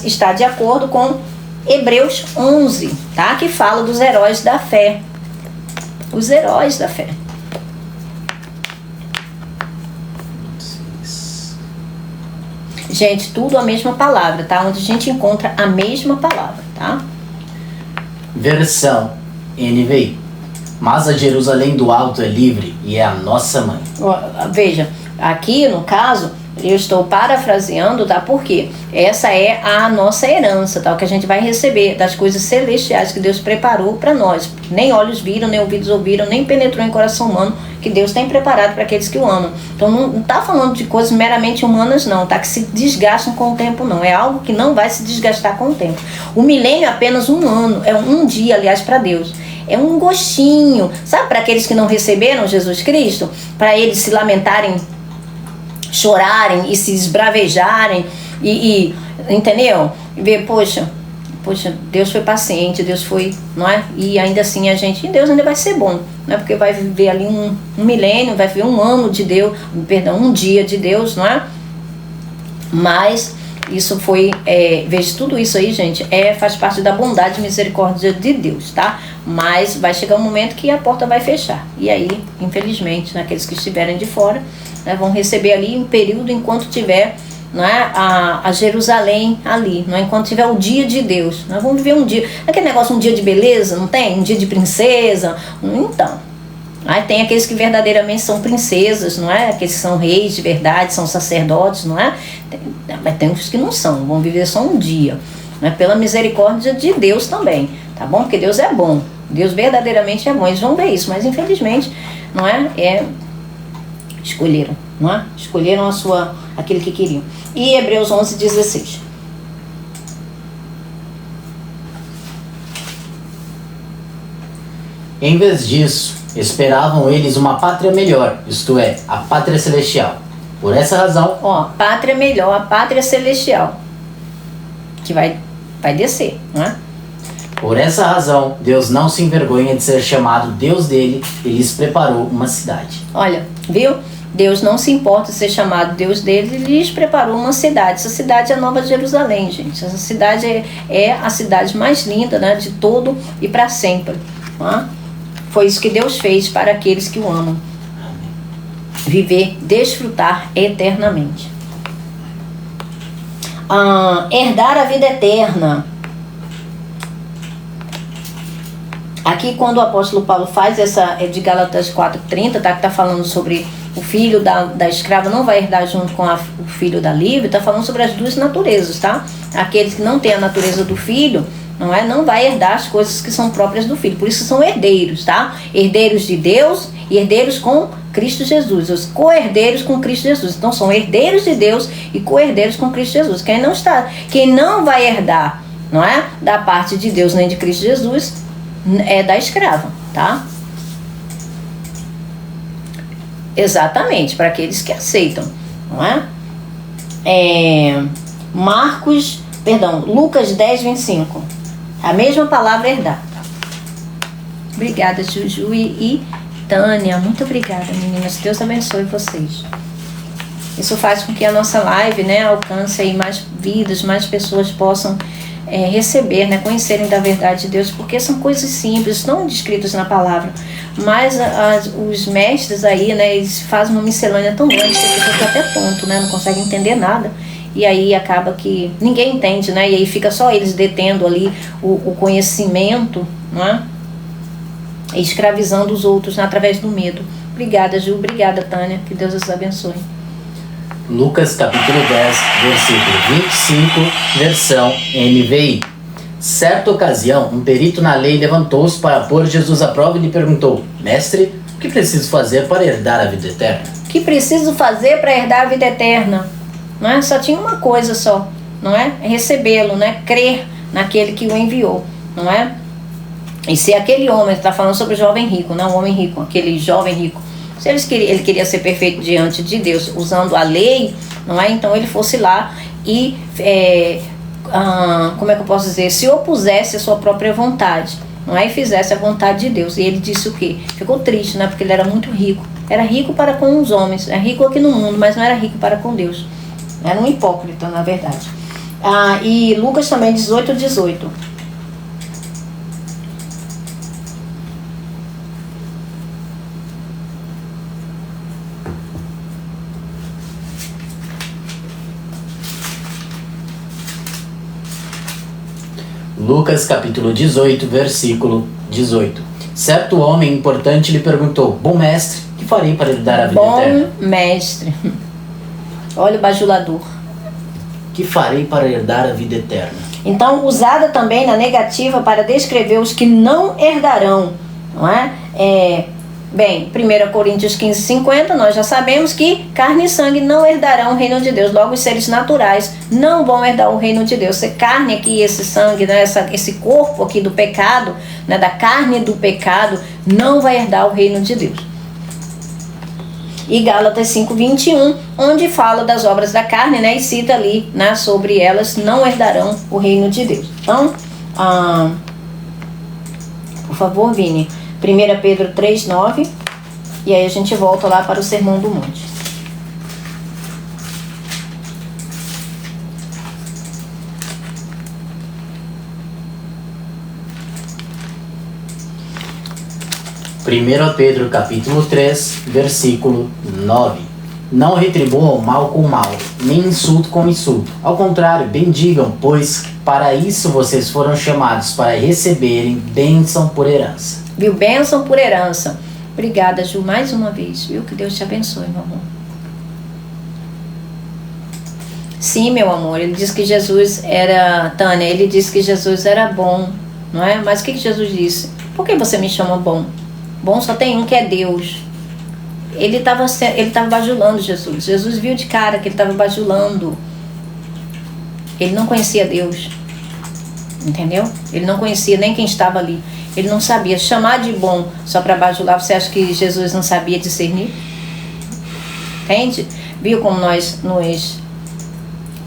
está de acordo com Hebreus 11, tá? Que fala dos heróis da fé. Os heróis da fé. Gente, tudo a mesma palavra, tá? Onde a gente encontra a mesma palavra, tá? Versão NVI. Mas a Jerusalém do alto é livre e é a nossa mãe. Veja, aqui no caso, eu estou parafraseando, tá? Porque essa é a nossa herança, tá? O que a gente vai receber das coisas celestiais que Deus preparou para nós. Nem olhos viram, nem ouvidos ouviram, nem penetrou em coração humano, que Deus tem preparado para aqueles que o amam. Então não está falando de coisas meramente humanas não, tá? Que se desgastam com o tempo não. É algo que não vai se desgastar com o tempo. O milênio é apenas um ano, é um dia, aliás, para Deus. É um gostinho, sabe, para aqueles que não receberam Jesus Cristo, para eles se lamentarem, chorarem e se esbravejarem e entendeu? E ver, poxa, Deus foi paciente, Deus foi, não é? E ainda assim Deus ainda vai ser bom, não é? Porque vai viver ali um milênio, vai viver um ano de Deus, um dia de Deus, não é? Mas isso foi, veja, tudo isso aí, gente, faz parte da bondade e misericórdia de Deus, tá? Mas vai chegar um momento que a porta vai fechar. E aí, infelizmente, aqueles que estiverem de fora, né, vão receber ali um período enquanto tiver, não é, a Jerusalém ali, não é? Enquanto tiver o dia de Deus. Nós vamos viver um dia, aquele negócio, um dia de beleza, não tem? Um dia de princesa. Então, aí tem aqueles que verdadeiramente são princesas, não é? Aqueles que são reis de verdade, são sacerdotes, não é? Mas tem os que não são, vão viver só um dia, não é? Pela misericórdia de Deus também, tá bom? Porque Deus é bom, Deus verdadeiramente é bom, eles vão ver isso, mas infelizmente, não é? Escolheram, não é? Escolheram aquele que queriam. E Hebreus 11:16. Em vez disso, esperavam eles uma pátria melhor, isto é, a pátria celestial. Por essa razão... pátria melhor, a pátria celestial, que vai descer, não é? Por essa razão, Deus não se envergonha de ser chamado Deus dele e lhes preparou uma cidade. Olha, viu? Deus não se importa de ser chamado Deus dele, ele lhes preparou uma cidade. Essa cidade é a Nova Jerusalém, gente. Essa cidade é a cidade mais linda, né, de todo e para sempre. Não é? Foi isso que Deus fez para aqueles que o amam. Viver, desfrutar eternamente. Herdar a vida eterna. Aqui quando o apóstolo Paulo faz essa, de Gálatas 4:30, tá, que está falando sobre o filho da escrava não vai herdar junto com o filho da livre, está falando sobre as duas naturezas, tá? Aqueles que não têm a natureza do filho, não vai herdar as coisas que são próprias do filho. Por isso são herdeiros, tá? Herdeiros de Deus e herdeiros com Cristo Jesus. Os co-herdeiros com Cristo Jesus. Então são herdeiros de Deus e co-herdeiros com Cristo Jesus. Quem não vai herdar, não é, da parte de Deus nem de Cristo Jesus, é da escrava, tá? Exatamente, para aqueles que aceitam, não é? Lucas 10:25. A mesma palavra herdar. Obrigada, Juju e Tânia. Muito obrigada, meninas. Deus abençoe vocês. Isso faz com que a nossa live, né, alcance aí mais vidas, mais pessoas possam receber, né, conhecerem da verdade de Deus, porque são coisas simples, estão descritas na palavra, mas os mestres aí, né, eles fazem uma miscelânea tão grande que a pessoa fica até tonto, né, não consegue entender nada, e aí acaba que ninguém entende, né, e aí fica só eles detendo ali o conhecimento, né, e escravizando os outros, né, através do medo. Obrigada, Ju, obrigada, Tânia, que Deus os abençoe. Lucas capítulo 10, versículo 25, versão NVI. Certa ocasião, um perito na lei levantou-se para pôr Jesus à prova e lhe perguntou: Mestre, o que preciso fazer para herdar a vida eterna? O que preciso fazer para herdar a vida eterna? Não é? Só tinha uma coisa só, não é? Recebê-lo, né? Crer naquele que o enviou, não é? E se aquele homem, está falando sobre o jovem rico, não o homem rico, aquele jovem rico, se ele queria ser perfeito diante de Deus, usando a lei, não é? Então ele fosse lá e, como é que eu posso dizer? Se opusesse à sua própria vontade, não é? E fizesse a vontade de Deus. E ele disse o quê? Ficou triste, né? Porque ele era muito rico. Era rico para com os homens, é rico aqui no mundo, mas não era rico para com Deus. Era um hipócrita, na verdade. E Lucas também 18:18. Lucas capítulo 18, versículo 18. Certo homem importante lhe perguntou: Bom mestre, que farei para herdar a vida eterna? Bom mestre. Olha o bajulador. Que farei para herdar a vida eterna? Então, usada também na negativa para descrever os que não herdarão, não é? Bem, 1 Coríntios 15, 50, nós já sabemos que carne e sangue não herdarão o reino de Deus. Logo, os seres naturais não vão herdar o reino de Deus. Essa carne aqui, esse sangue, né, esse corpo aqui do pecado, né, da carne do pecado, não vai herdar o reino de Deus. E Gálatas 5, 21, onde fala das obras da carne, né, e cita ali, né, sobre elas não herdarão o reino de Deus. Então, por favor, Vini, 1 Pedro 3, 9, e aí a gente volta lá para o Sermão do Monte. Primeiro Pedro capítulo 3, versículo 9. Não retribuam mal com mal, nem insulto com insulto. Ao contrário, bendigam, pois para isso vocês foram chamados, para receberem bênção por herança. Viu? Bênção por herança. Obrigada, Ju, mais uma vez, viu? Que Deus te abençoe, meu amor. Sim, meu amor, ele disse que Jesus era... Tânia, ele disse que Jesus era bom, não é? Mas o que Jesus disse? Por que você me chama bom? Bom só tem um, que é Deus. Ele estava bajulando Jesus. Jesus viu de cara que ele estava bajulando. Ele não conhecia Deus. Entendeu? Ele não conhecia nem quem estava ali. Ele não sabia. Chamar de bom só para bajular, você acha que Jesus não sabia discernir? Entende? Viu como nós nos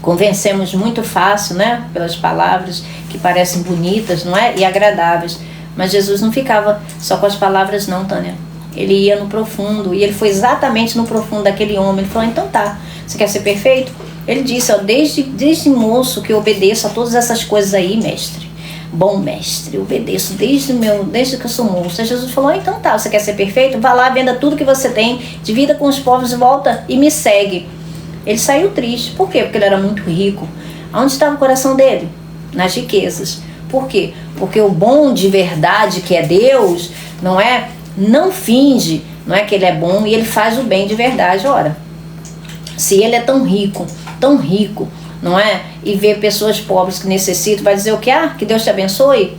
convencemos muito fácil, né? Pelas palavras que parecem bonitas, não é? E agradáveis. Mas Jesus não ficava só com as palavras não, Tânia. Ele ia no profundo. E ele foi exatamente no profundo daquele homem. Ele falou, então tá, você quer ser perfeito? Ele disse, ó, desde moço que eu obedeço a todas essas coisas aí, mestre. Bom mestre, eu obedeço desde que eu sou moço. Aí Jesus falou, então tá, você quer ser perfeito? Vá lá, venda tudo que você tem, divida com os povos, volta e me segue. Ele saiu triste. Por quê? Porque ele era muito rico. Onde estava o coração dele? Nas riquezas. Por quê? Porque o bom de verdade, que é Deus, não finge, não é que ele é bom, e ele faz o bem de verdade. Ora, se ele é tão rico, não é? E vê pessoas pobres que necessitam, vai dizer o quê? Que Deus te abençoe?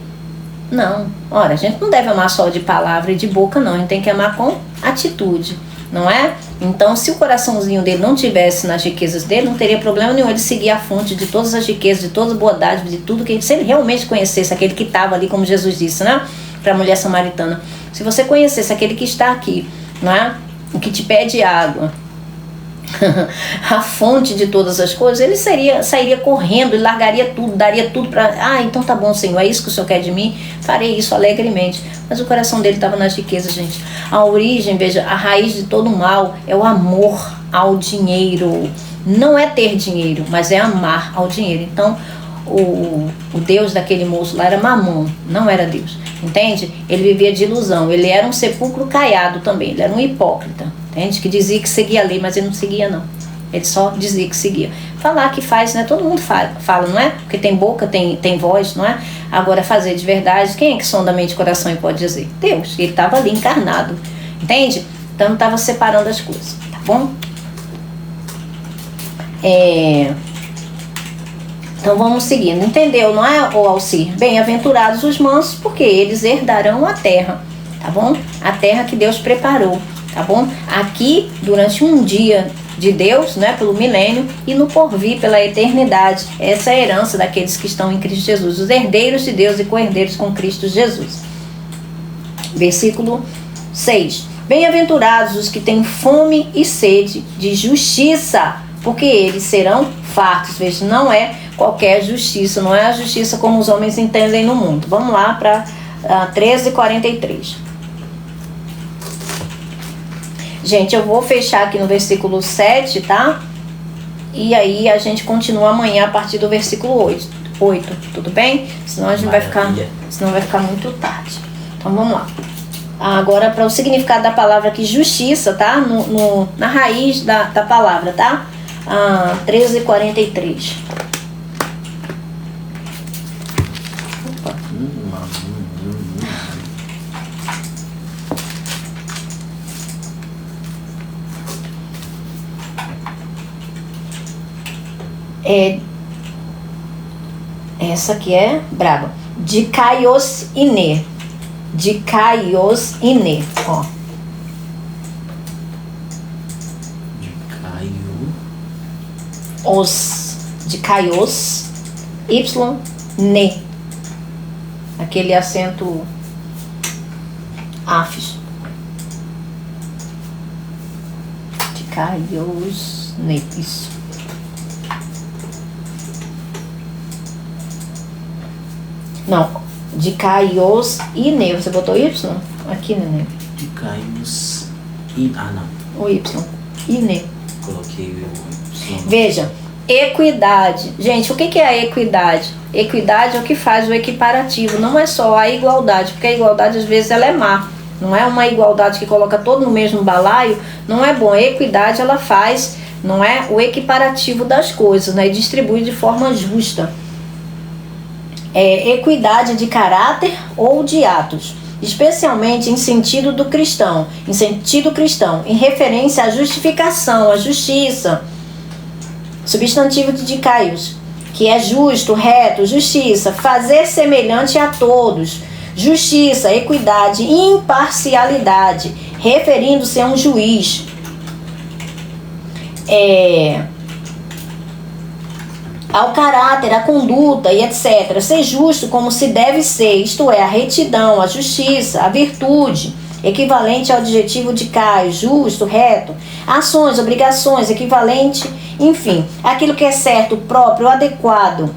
Não. Ora, a gente não deve amar só de palavra e de boca, não. A gente tem que amar com atitude, não é? Então, se o coraçãozinho dele não tivesse nas riquezas dele, não teria problema nenhum ele seguir a fonte de todas as riquezas, de todas as boas, de tudo que se ele realmente conhecesse aquele que estava ali, como Jesus disse, né? Para a mulher samaritana. Se você conhecesse aquele que está aqui, não é? O que te pede água, a fonte de todas as coisas, ele sairia correndo e largaria tudo, daria tudo para... então tá bom, Senhor, é isso que o Senhor quer de mim? Farei isso alegremente. Mas o coração dele estava nas riquezas, gente. A origem, veja, a raiz de todo mal é o amor ao dinheiro. Não é ter dinheiro, mas é amar ao dinheiro. Então, o Deus daquele moço lá era Mamon, não era Deus, entende? Ele vivia de ilusão, ele era um sepulcro caiado também, ele era um hipócrita, entende? Que dizia que seguia a lei, mas ele não seguia não, ele só dizia que seguia. Falar que faz, né? Todo mundo fala, não é? Porque tem boca, tem voz, não é? Agora fazer de verdade, quem é que sonda a mente e coração e pode dizer? Deus, ele estava ali encarnado, entende? Então estava separando as coisas, tá bom? Então vamos seguindo, entendeu, não é, ô Alcir? Bem-aventurados os mansos, porque eles herdarão a terra, tá bom? A terra que Deus preparou, tá bom? Aqui, durante um dia de Deus, né, pelo milênio, e no porvir, pela eternidade. Essa é a herança daqueles que estão em Cristo Jesus, os herdeiros de Deus e co-herdeiros com Cristo Jesus. Versículo 6. Bem-aventurados os que têm fome e sede de justiça, porque eles serão fartos. Veja, não é qualquer justiça, não é a justiça como os homens entendem no mundo. Vamos lá para 13:43. Gente, eu vou fechar aqui no versículo 7, tá? E aí a gente continua amanhã a partir do versículo 8, tudo bem? Senão a gente vai ficar muito tarde. Então vamos lá. Agora para o significado da palavra aqui, justiça, tá? Na raiz da palavra, tá? 13:43. Essa aqui é braba. Dikaiosine. Dikaiosine. Ó. Dikaios. Y. Ne. Aquele acento afis. Dikaios. Ne. Isso. Não, Dikaios Ine. Você botou Y? Aqui, né? Dikaios I. Ah, não. O Y. Ine. Coloquei o Y. Veja, equidade. Gente, o que é a equidade? Equidade é o que faz o equiparativo. Não é só a igualdade, porque a igualdade às vezes ela é má. Não é uma igualdade que coloca todo no mesmo balaio. Não é bom. A equidade ela faz, não é, o equiparativo das coisas, né? E distribui de forma justa. Equidade de caráter ou de atos, especialmente em sentido cristão, em referência à justificação, à justiça. Substantivo de dikaios, que é justo, reto, justiça, fazer semelhante a todos, justiça, equidade, imparcialidade, referindo-se a um juiz. Ao caráter, à conduta e etc. Ser justo como se deve ser, isto é, a retidão, a justiça, a virtude, equivalente ao adjetivo de Caio, justo, reto. Ações, obrigações, equivalente, enfim, aquilo que é certo, próprio, adequado.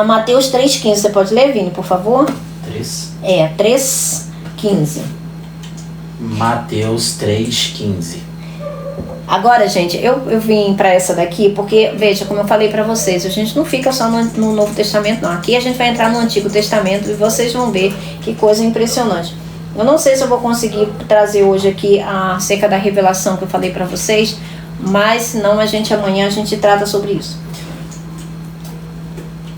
Mateus 3,15, você pode ler, Vini, por favor? 3,15. Mateus 3,15. Agora, gente, eu vim para essa daqui porque, veja, como eu falei para vocês, a gente não fica só no Novo Testamento, não. Aqui a gente vai entrar no Antigo Testamento e vocês vão ver que coisa impressionante. Eu não sei se eu vou conseguir trazer hoje aqui acerca da revelação que eu falei para vocês, mas senão amanhã a gente trata sobre isso.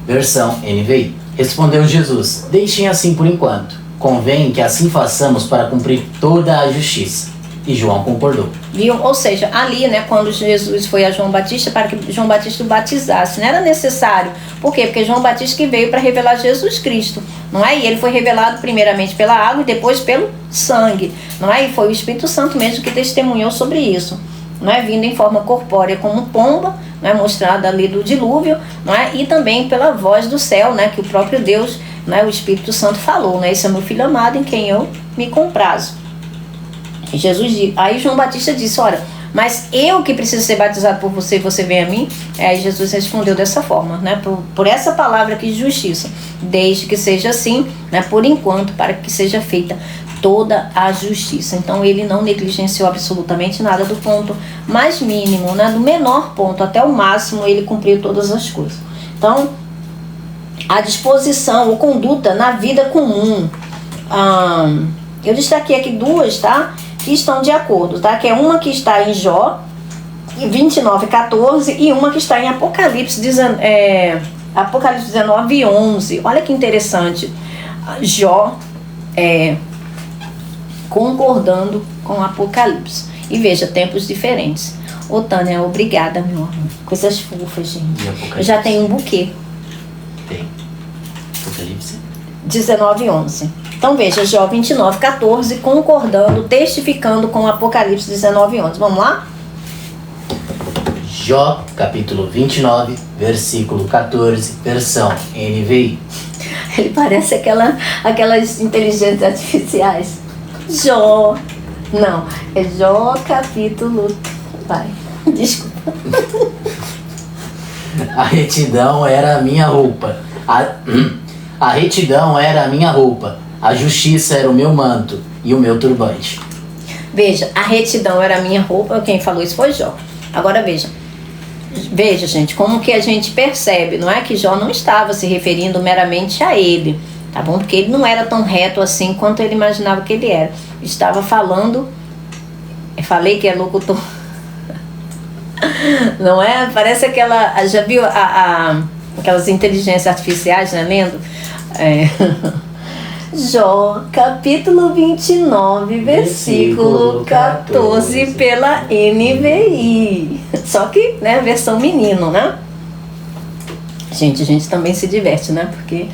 Versão NVI. Respondeu Jesus: deixem assim por enquanto. Convém que assim façamos para cumprir toda a justiça. E João concordou. Viu? Ou seja, ali, né, quando Jesus foi a João Batista para que João Batista o batizasse, não era necessário. Por quê? Porque João Batista que veio para revelar Jesus Cristo, não é? E ele foi revelado primeiramente pela água e depois pelo sangue, não é? E foi o Espírito Santo mesmo que testemunhou sobre isso, não é? Vindo em forma corpórea como pomba, não é? Mostrada ali do dilúvio, não é? E também pela voz do céu, né? Que o próprio Deus, não é? O Espírito Santo falou, né? Esse é meu filho amado em quem eu me comprazo. Aí João Batista disse: olha, mas eu que preciso ser batizado por você e você vem a mim? Aí Jesus respondeu dessa forma, né? Por essa palavra aqui de justiça, desde que seja assim, né? Por enquanto, para que seja feita toda a justiça. Então ele não negligenciou absolutamente nada, do ponto mais mínimo, né? Do menor ponto até o máximo, ele cumpriu todas as coisas. Então, a disposição ou conduta na vida comum. Eu destaquei aqui duas, tá? Que estão de acordo, tá? Que é uma que está em Jó 29:14 e uma que está em Apocalipse 19:11. Olha que interessante. Jó concordando com Apocalipse. E veja, tempos diferentes. Ô Tânia, obrigada, meu amor. Coisas fofas, gente. Eu já tenho um buquê. Tem. Apocalipse 19:11. Então veja, Jó 29:14, concordando, testificando com Apocalipse 19:11. Vamos lá? Jó, capítulo 29, versículo 14, versão NVI. Ele parece aquelas inteligências artificiais. Jó. Não, é Jó capítulo... Vai, desculpa. A retidão era a minha roupa. A retidão era a minha roupa. A justiça era o meu manto e o meu turbante. Veja, a retidão era a minha roupa. Quem falou isso foi Jó. Agora veja, gente, como que a gente percebe, não é? Que Jó não estava se referindo meramente a ele, tá bom? Porque ele não era tão reto assim quanto ele imaginava que ele era. Estava falando... Eu falei que é locutor. Não é? Parece aquela... Já viu aquelas inteligências artificiais, né, lendo. Jó, capítulo 29, versículo 14, pela NVI. Só que, né, versão menino, né? Gente, a gente também se diverte, né? Porque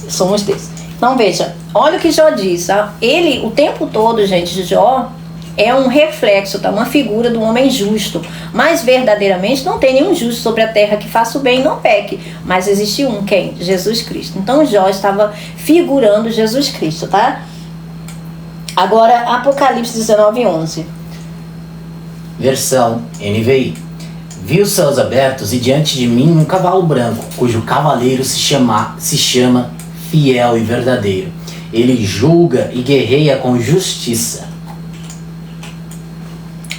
somos desses. Então, veja, olha o que Jó diz. Tá? Ele, o tempo todo, gente, Jó é um reflexo, tá? Uma figura do homem justo. Mas, verdadeiramente, não tem nenhum justo sobre a terra que faça o bem e não peque. Mas existe um, quem? Jesus Cristo. Então, Jó estava figurando Jesus Cristo, tá? Agora, Apocalipse 19:11. Versão NVI. Vi os céus abertos e diante de mim um cavalo branco, cujo cavaleiro se chama Fiel e Verdadeiro. Ele julga e guerreia com justiça.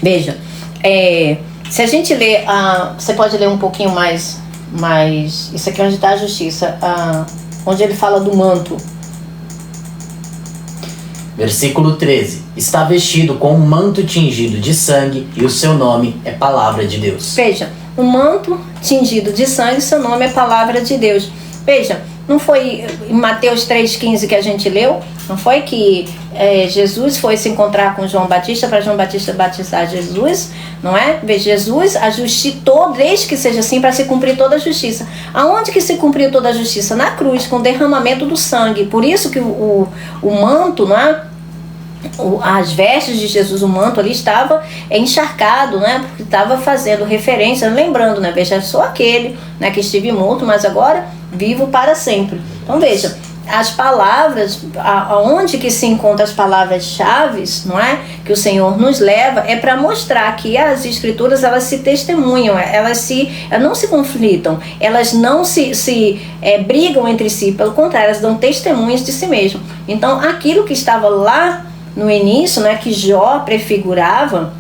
Veja, se a gente ler, você pode ler um pouquinho mais isso aqui é onde está a justiça, onde ele fala do manto. Versículo 13. Está vestido com um manto tingido de sangue e o seu nome é Palavra de Deus. Veja, um manto tingido de sangue, seu nome é Palavra de Deus. Veja, não foi em Mateus 3,15 que a gente leu? Não foi que Jesus foi se encontrar com João Batista para João Batista batizar Jesus? Não é? Veja, Jesus ajustou, desde que seja assim, para se cumprir toda a justiça. Aonde que se cumpriu toda a justiça? Na cruz, com o derramamento do sangue. Por isso que o manto, não é? As vestes de Jesus, o manto ali estava encharcado, né? Porque estava fazendo referência, lembrando, né? Veja, sou aquele, né, que estive morto, mas agora vivo para sempre. Então veja, as palavras, aonde que se encontram as palavras-chave, não é? Que o Senhor nos leva, é para mostrar que as Escrituras, elas se testemunham, elas não se conflitam, elas não se brigam entre si, pelo contrário, elas dão testemunhas de si mesmo. Então, aquilo que estava lá no início, né, que Jó prefigurava,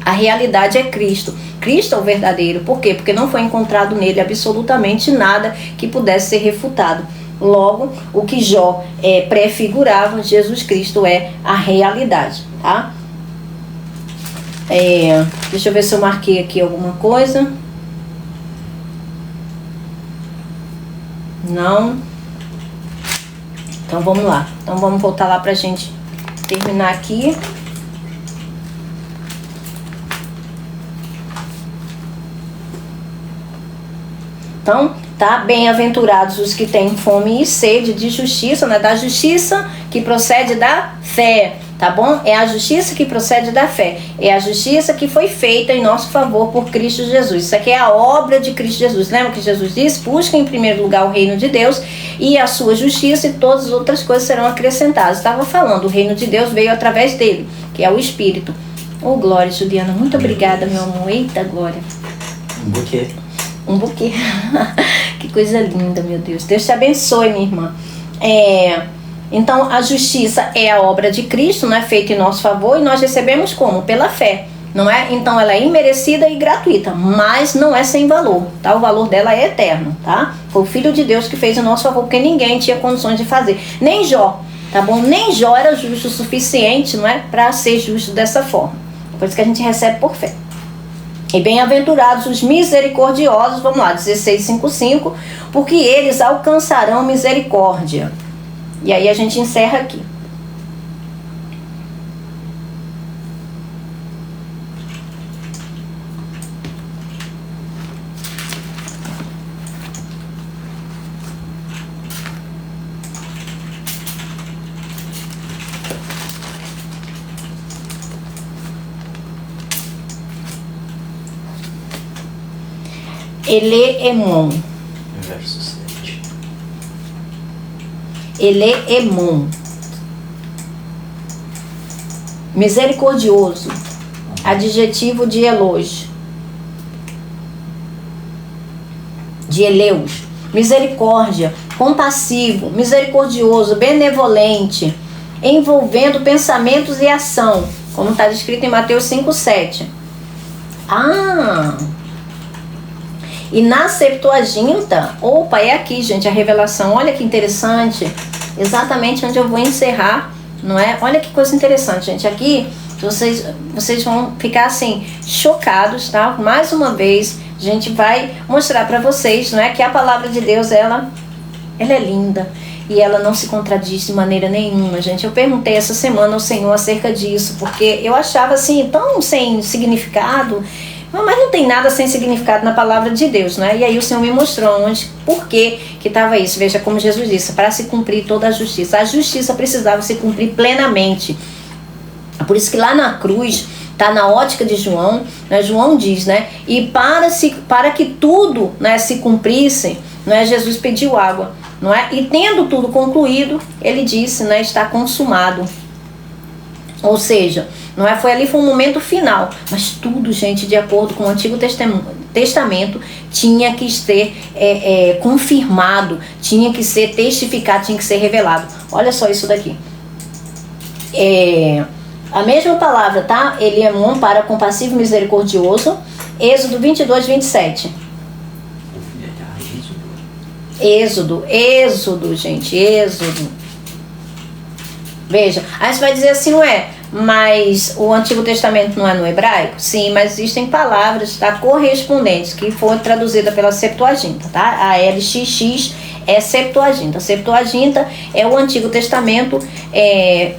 a realidade é Cristo. Cristo é o verdadeiro. Por quê? Porque não foi encontrado nele absolutamente nada que pudesse ser refutado. Logo, o que Jó prefigurava, Jesus Cristo é a realidade, tá? Deixa eu ver se eu marquei aqui alguma coisa. Não. Então vamos lá. Então vamos voltar lá pra gente terminar aqui. Então, tá? Bem-aventurados os que têm fome e sede de justiça, né? Da justiça que procede da fé, tá bom? É a justiça que procede da fé. É a justiça que foi feita em nosso favor por Cristo Jesus. Isso aqui é a obra de Cristo Jesus. Lembra que Jesus disse? Busca em primeiro lugar o reino de Deus e a sua justiça, e todas as outras coisas serão acrescentadas. Estava falando, o reino de Deus veio através dele, que é o Espírito. Oh, Glória, Juliana, muito obrigada, meu amor. Eita, Glória. Um buquê. Um buquê. Que coisa linda, meu Deus. Deus te abençoe, minha irmã. Então, a justiça é a obra de Cristo, né, feita em nosso favor, e nós recebemos como? Pela fé, não é? Então, ela é imerecida e gratuita, mas não é sem valor, tá? O valor dela é eterno, tá? Foi o Filho de Deus que fez em nosso favor, porque ninguém tinha condições de fazer. Nem Jó, tá bom? Nem Jó era justo o suficiente, não é? Para ser justo dessa forma. Por isso que a gente recebe por fé. E bem-aventurados os misericordiosos, vamos lá, 16:5, porque eles alcançarão misericórdia. E aí a gente encerra aqui. Eleemon. Verso 7. Eleemon. Misericordioso. Adjetivo de elogio. De eleus. Misericórdia. Compassivo. Misericordioso. Benevolente. Envolvendo pensamentos e ação. Como está descrito em Mateus 5:7. E na Septuaginta, é aqui, gente, a revelação. Olha que interessante. Exatamente onde eu vou encerrar, não é? Olha que coisa interessante, gente. Aqui Vocês vão ficar assim, chocados, tá? Mais uma vez, a gente vai mostrar para vocês, não é, que a palavra de Deus, ela é linda. E ela não se contradiz de maneira nenhuma, gente. Eu perguntei essa semana ao Senhor acerca disso, porque eu achava assim, tão sem significado, mas não tem nada sem significado na palavra de Deus, né? E aí o Senhor me mostrou por que estava isso. Veja como Jesus disse, para se cumprir toda a justiça. A justiça precisava se cumprir plenamente. Por isso que lá na cruz, tá na ótica de João, né? João diz, né? E para que tudo, né, se cumprisse, né, Jesus pediu água. Não é? E tendo tudo concluído, ele disse, né, está consumado. Ou seja, não é? Foi um momento final, mas tudo, gente, de acordo com o Antigo Testamento, tinha que ser confirmado, tinha que ser testificado, tinha que ser revelado. Olha só isso daqui. A mesma palavra, tá? Ele é um para compassivo e misericordioso. Êxodo 22, 27. Êxodo, gente, Êxodo. Veja, aí você vai dizer assim, não é? Mas o Antigo Testamento não é no hebraico? Sim, mas existem palavras, tá, correspondentes, que foram traduzidas pela Septuaginta, tá? A LXX é Septuaginta. A Septuaginta é o Antigo Testamento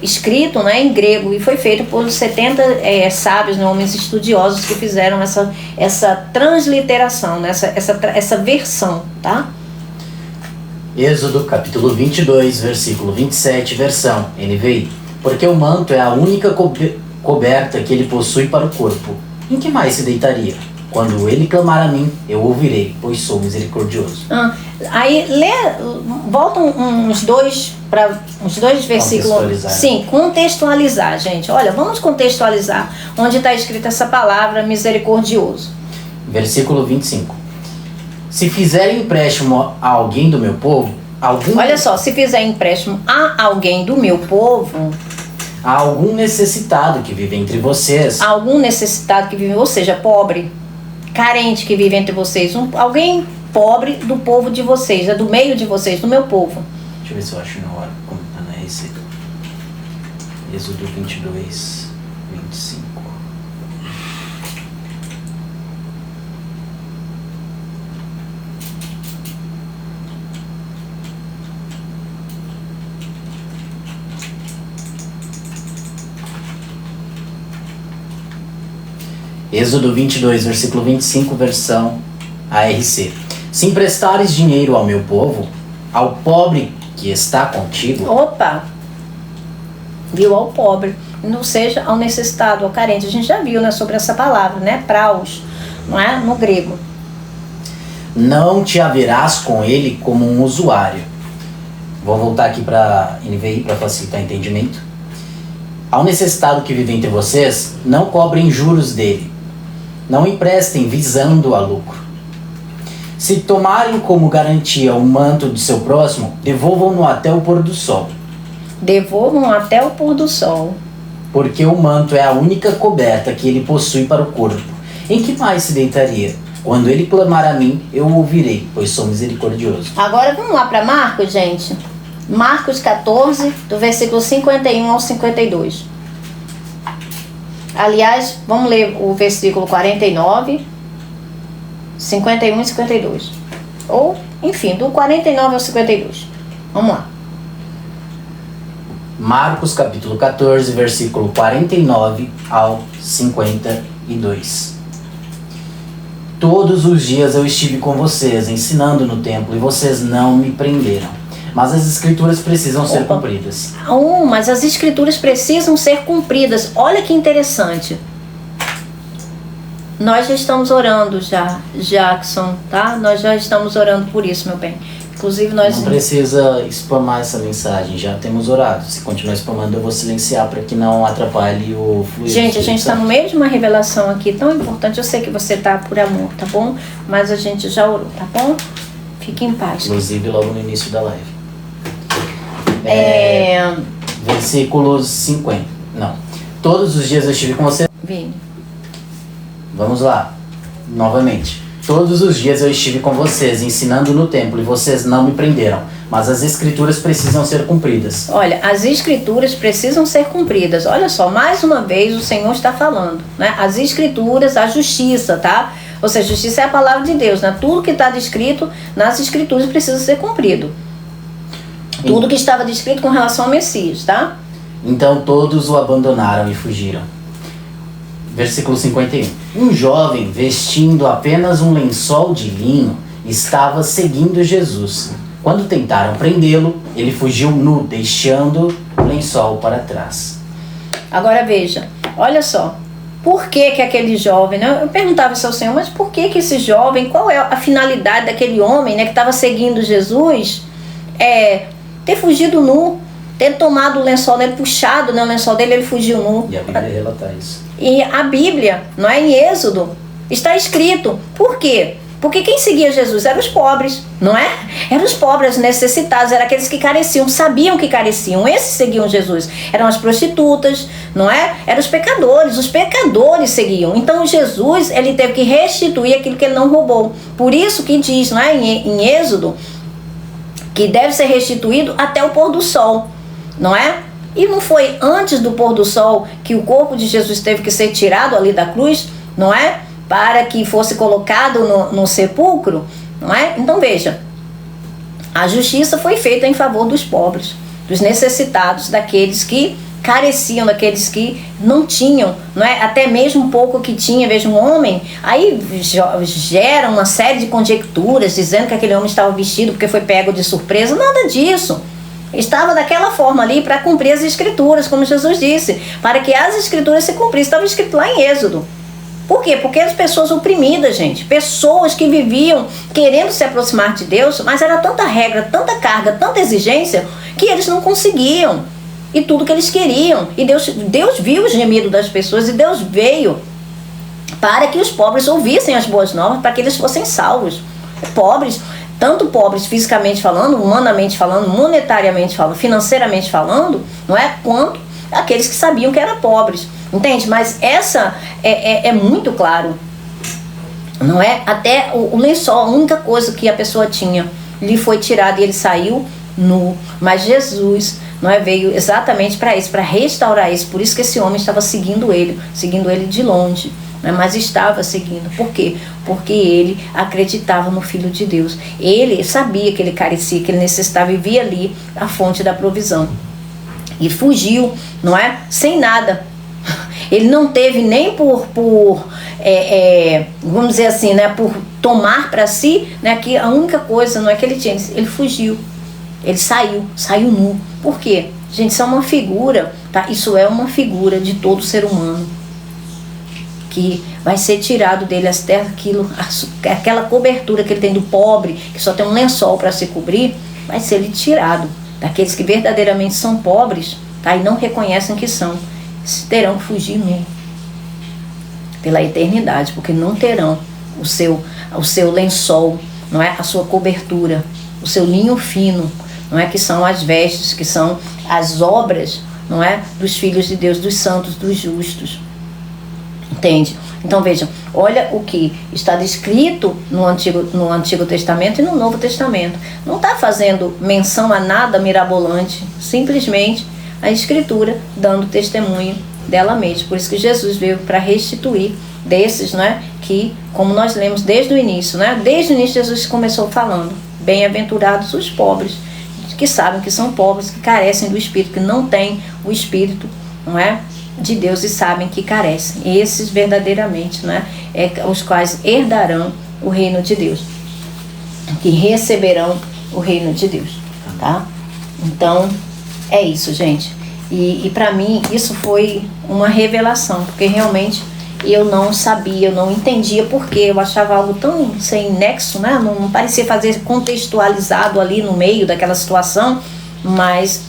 escrito, né, em grego, e foi feito por 70 sábios, né, homens estudiosos que fizeram essa transliteração, né, essa versão, tá? Êxodo capítulo 22, versículo 27, versão NVI. Porque o manto é a única coberta que ele possui para o corpo. Em que mais se deitaria? Quando ele clamar a mim, eu ouvirei, pois sou misericordioso. Aí volta uns dois versículos. Sim, contextualizar, gente. Olha, vamos contextualizar onde está escrita essa palavra misericordioso. Versículo 25. Se fizer empréstimo a alguém do meu povo, Olha só, se fizer empréstimo a alguém do meu povo, há algum necessitado que vive entre vocês. Algum necessitado que vive, ou seja, pobre, carente que vive entre vocês, alguém pobre do povo de vocês, do meio de vocês, do meu povo. Deixa eu ver se eu acho na hora, como está na receita. Êxodo 22, 25. Êxodo 22, versículo 25, versão ARC. Se emprestares dinheiro ao meu povo, ao pobre que está contigo... Opa! Viu, ao pobre. Não seja ao necessitado, ao carente. A gente já viu, né, sobre essa palavra, né? Praus, não é? No grego. Não te haverás com ele como um usuário. Vou voltar aqui para NVI para facilitar o entendimento. Ao necessitado que vive entre vocês, não cobrem juros dele. Não emprestem visando a lucro. Se tomarem como garantia o manto do seu próximo, devolvam-no até o pôr do sol. Devolvam até o pôr do sol. Porque o manto é a única coberta que ele possui para o corpo. Em que mais se deitaria? Quando ele clamar a mim, eu o ouvirei, pois sou misericordioso. Agora vamos lá para Marcos, gente. Marcos 14, do versículo 51 ao 52. Aliás, vamos ler o versículo 49, 51 e 52. Ou, enfim, do 49 ao 52. Vamos lá. Marcos capítulo 14, versículo 49 ao 52. Todos os dias eu estive com vocês, ensinando no templo, e vocês não me prenderam. Mas as escrituras precisam ser cumpridas. Mas as escrituras precisam ser cumpridas. Olha que interessante. Nós já estamos orando já, Jackson, tá? Nós já estamos orando por isso, meu bem. Inclusive nós... Não precisa spamar essa mensagem, já temos orado. Se continuar spamando, eu vou silenciar para que não atrapalhe o fluxo. Gente, a gente está no meio de uma revelação aqui tão importante. Eu sei que você tá por amor, tá bom? Mas a gente já orou, tá bom? Fique em paz. Inclusive logo no início da live. Versículos 50. Não. Todos os dias eu estive com você. Vini. Vamos lá. Novamente. Todos os dias eu estive com vocês, ensinando no templo, e vocês não me prenderam. Mas as escrituras precisam ser cumpridas. Olha, as escrituras precisam ser cumpridas. Olha só, mais uma vez o Senhor está falando, né? As escrituras, a justiça, tá? Ou seja, a justiça é a palavra de Deus, né? Tudo que está descrito nas escrituras precisa ser cumprido. Tudo que estava descrito com relação ao Messias, tá? Então todos o abandonaram e fugiram. Versículo 51. Um jovem, vestindo apenas um lençol de linho, estava seguindo Jesus. Quando tentaram prendê-lo, ele fugiu nu, deixando o lençol para trás. Agora veja, olha só. Por que aquele jovem, né? Eu perguntava isso ao Senhor, mas por que esse jovem, qual é a finalidade daquele homem, né, que estava seguindo Jesus, ter fugido nu, ter tomado o lençol dele, puxado, né, o lençol dele, ele fugiu nu. E a Bíblia relata isso. E a Bíblia, não é, em Êxodo, está escrito. Por quê? Porque quem seguia Jesus eram os pobres, não é? Eram os pobres necessitados, eram aqueles que careciam, sabiam que careciam. Esses seguiam Jesus. Eram as prostitutas, não é? Eram os pecadores seguiam. Então Jesus, ele teve que restituir aquilo que ele não roubou. Por isso que diz, não é, em Êxodo, que deve ser restituído até o pôr do sol, não é? E não foi antes do pôr do sol que o corpo de Jesus teve que ser tirado ali da cruz, não é? Para que fosse colocado no sepulcro, não é? Então veja, a justiça foi feita em favor dos pobres, dos necessitados, daqueles que careciam, daqueles que não tinham, não é? Até mesmo um pouco que tinha. Veja, um homem, aí gera uma série de conjecturas, dizendo que aquele homem estava vestido porque foi pego de surpresa. Nada disso. Estava daquela forma ali para cumprir as escrituras, como Jesus disse, para que as escrituras se cumprissem. Estava escrito lá em Êxodo. Por quê? Porque as pessoas oprimidas, gente, pessoas que viviam querendo se aproximar de Deus, mas era tanta regra, tanta carga, tanta exigência, que eles não conseguiam. E tudo que eles queriam. E Deus viu o gemido das pessoas, e Deus veio para que os pobres ouvissem as boas novas, para que eles fossem salvos. Pobres, tanto pobres fisicamente falando, humanamente falando, monetariamente falando, financeiramente falando, não é? Quanto aqueles que sabiam que eram pobres. Entende? Mas essa é muito claro, não é? Até o lençol, a única coisa que a pessoa tinha, lhe foi tirado e ele saiu nu. Mas Jesus, não é, veio exatamente para isso, para restaurar isso. Por isso que esse homem estava seguindo ele de longe, né? Mas estava seguindo. Por quê? Porque ele acreditava no Filho de Deus. Ele sabia que ele carecia, que ele necessitava, e via ali a fonte da provisão. E fugiu, não é? Sem nada. Ele não teve nem vamos dizer assim, né, por tomar para si, né, que a única coisa, não é que ele tinha, ele fugiu, ele saiu nu. Por quê? Gente, isso é uma figura, tá? Isso é uma figura de todo ser humano, que vai ser tirado dele até aquela cobertura que ele tem do pobre, que só tem um lençol para se cobrir, vai ser ele tirado. Daqueles que verdadeiramente são pobres, tá? E não reconhecem que são, terão que fugir mesmo pela eternidade, porque não terão o seu lençol, não é? A sua cobertura, o seu linho fino, não é? Que são as vestes, que são as obras, não é? Dos filhos de Deus, dos santos, dos justos. Entende? Então vejam, olha o que está descrito no Antigo Testamento e no Novo Testamento. Não está fazendo menção a nada mirabolante, simplesmente a Escritura dando testemunho dela mesma. Por isso que Jesus veio para restituir desses, né, que, como nós lemos desde o início, né, desde o início Jesus começou falando: bem-aventurados os pobres, que sabem que são pobres, que carecem do Espírito, que não têm o Espírito, não é, de Deus, e sabem que carecem. Esses verdadeiramente, né, os quais herdarão o reino de Deus, que receberão o reino de Deus, tá? Então é isso, gente. E para mim isso foi uma revelação, porque realmente eu não sabia, eu não entendia porque eu achava algo tão sem nexo, né? Não parecia fazer contextualizado ali no meio daquela situação, mas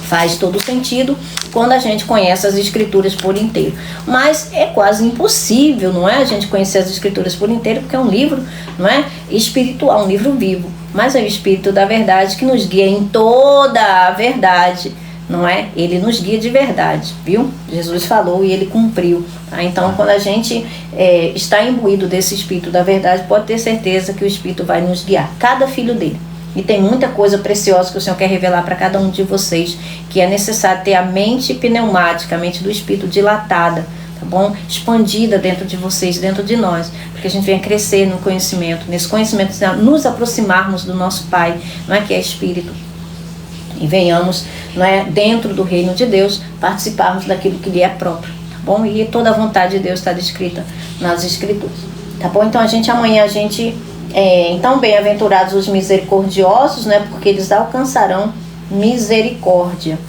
faz todo sentido quando a gente conhece as Escrituras por inteiro. Mas é quase impossível, não é, a gente conhecer as Escrituras por inteiro, porque é um livro, não é, espiritual, um livro vivo. Mas é o Espírito da verdade que nos guia em toda a verdade, não é? Ele nos guia de verdade, viu? Jesus falou e ele cumpriu, tá? Então, quando a gente está imbuído desse Espírito da verdade, pode ter certeza que o Espírito vai nos guiar, cada filho dele. E tem muita coisa preciosa que o Senhor quer revelar para cada um de vocês, que é necessário ter a mente pneumática, a mente do Espírito dilatada, tá bom? Expandida dentro de vocês, dentro de nós, para que a gente venha crescer no conhecimento, nesse conhecimento, nos aproximarmos do nosso Pai, não é, que é Espírito, e venhamos, não é, dentro do reino de Deus, participarmos daquilo que lhe é próprio, tá bom? E toda a vontade de Deus está descrita nas Escrituras, tá bom? Então amanhã a gente então, bem-aventurados os misericordiosos, né, porque eles alcançarão misericórdia.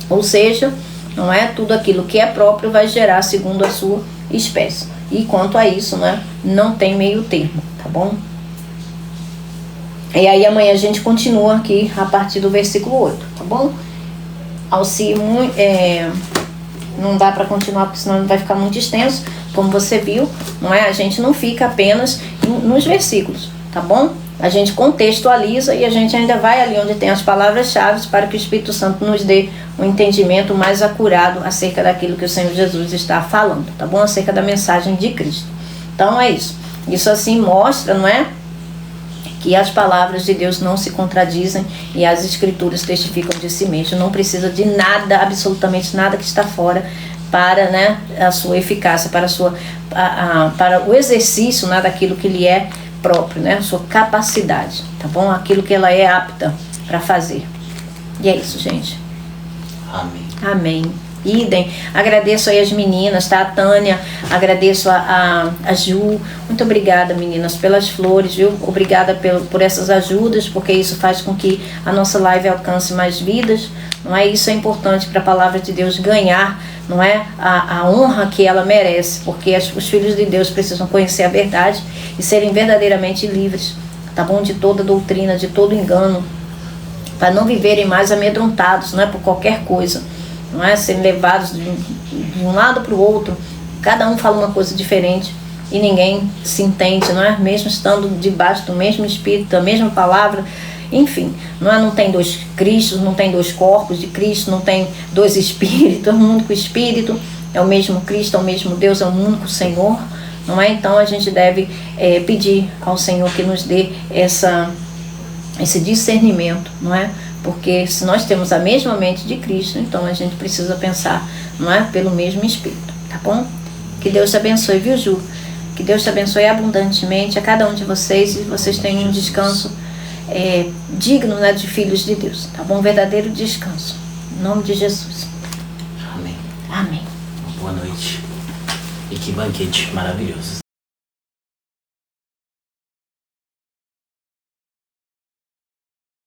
Ou seja, não é, tudo aquilo que é próprio vai gerar segundo a sua espécie. E quanto a isso, né, não tem meio termo, tá bom? E aí amanhã a gente continua aqui a partir do versículo 8, tá bom? Não dá para continuar, porque senão vai ficar muito extenso. Como você viu, não é? A gente não fica apenas nos versículos, tá bom? A gente contextualiza e a gente ainda vai ali onde tem as palavras-chave para que o Espírito Santo nos dê um entendimento mais acurado acerca daquilo que o Senhor Jesus está falando, tá bom? Acerca da mensagem de Cristo. Então é isso. Isso assim mostra, não é? Que as palavras de Deus não se contradizem e as Escrituras testificam de si mesmo. Não precisa de nada, absolutamente nada que está fora para, né, a sua eficácia, para o exercício, né, daquilo que lhe é próprio, né, a sua capacidade, tá bom? Aquilo que ela é apta para fazer. E é isso, gente. Amém. Amém. Idem. Agradeço aí as meninas, tá? A Tânia, agradeço a Ju. Muito obrigada, meninas, pelas flores, viu? Obrigada por essas ajudas, porque isso faz com que a nossa live alcance mais vidas, não é? Isso é importante para a palavra de Deus ganhar, não é? A honra que ela merece, porque os filhos de Deus precisam conhecer a verdade e serem verdadeiramente livres, tá bom? De toda doutrina, de todo engano, para não viverem mais amedrontados, não é? Por qualquer coisa. Não é? Serem levados de um lado para o outro, cada um fala uma coisa diferente e ninguém se entende, não é? Mesmo estando debaixo do mesmo Espírito, da mesma palavra, enfim, não é? Não tem dois Cristos, não tem dois corpos de Cristo, não tem dois Espíritos, é um único Espírito, é o mesmo Cristo, é o mesmo Deus, é um único Senhor, não é? Então a gente deve pedir ao Senhor que nos dê esse discernimento, não é? Porque se nós temos a mesma mente de Cristo, então a gente precisa pensar, não é? Pelo mesmo Espírito, tá bom? Que Deus te abençoe, viu, Ju? Que Deus te abençoe abundantemente a cada um de vocês e vocês tenham um descanso digno, né, de filhos de Deus, tá bom? Um verdadeiro descanso. Em nome de Jesus. Amém. Amém. Boa noite. E que banquete maravilhoso.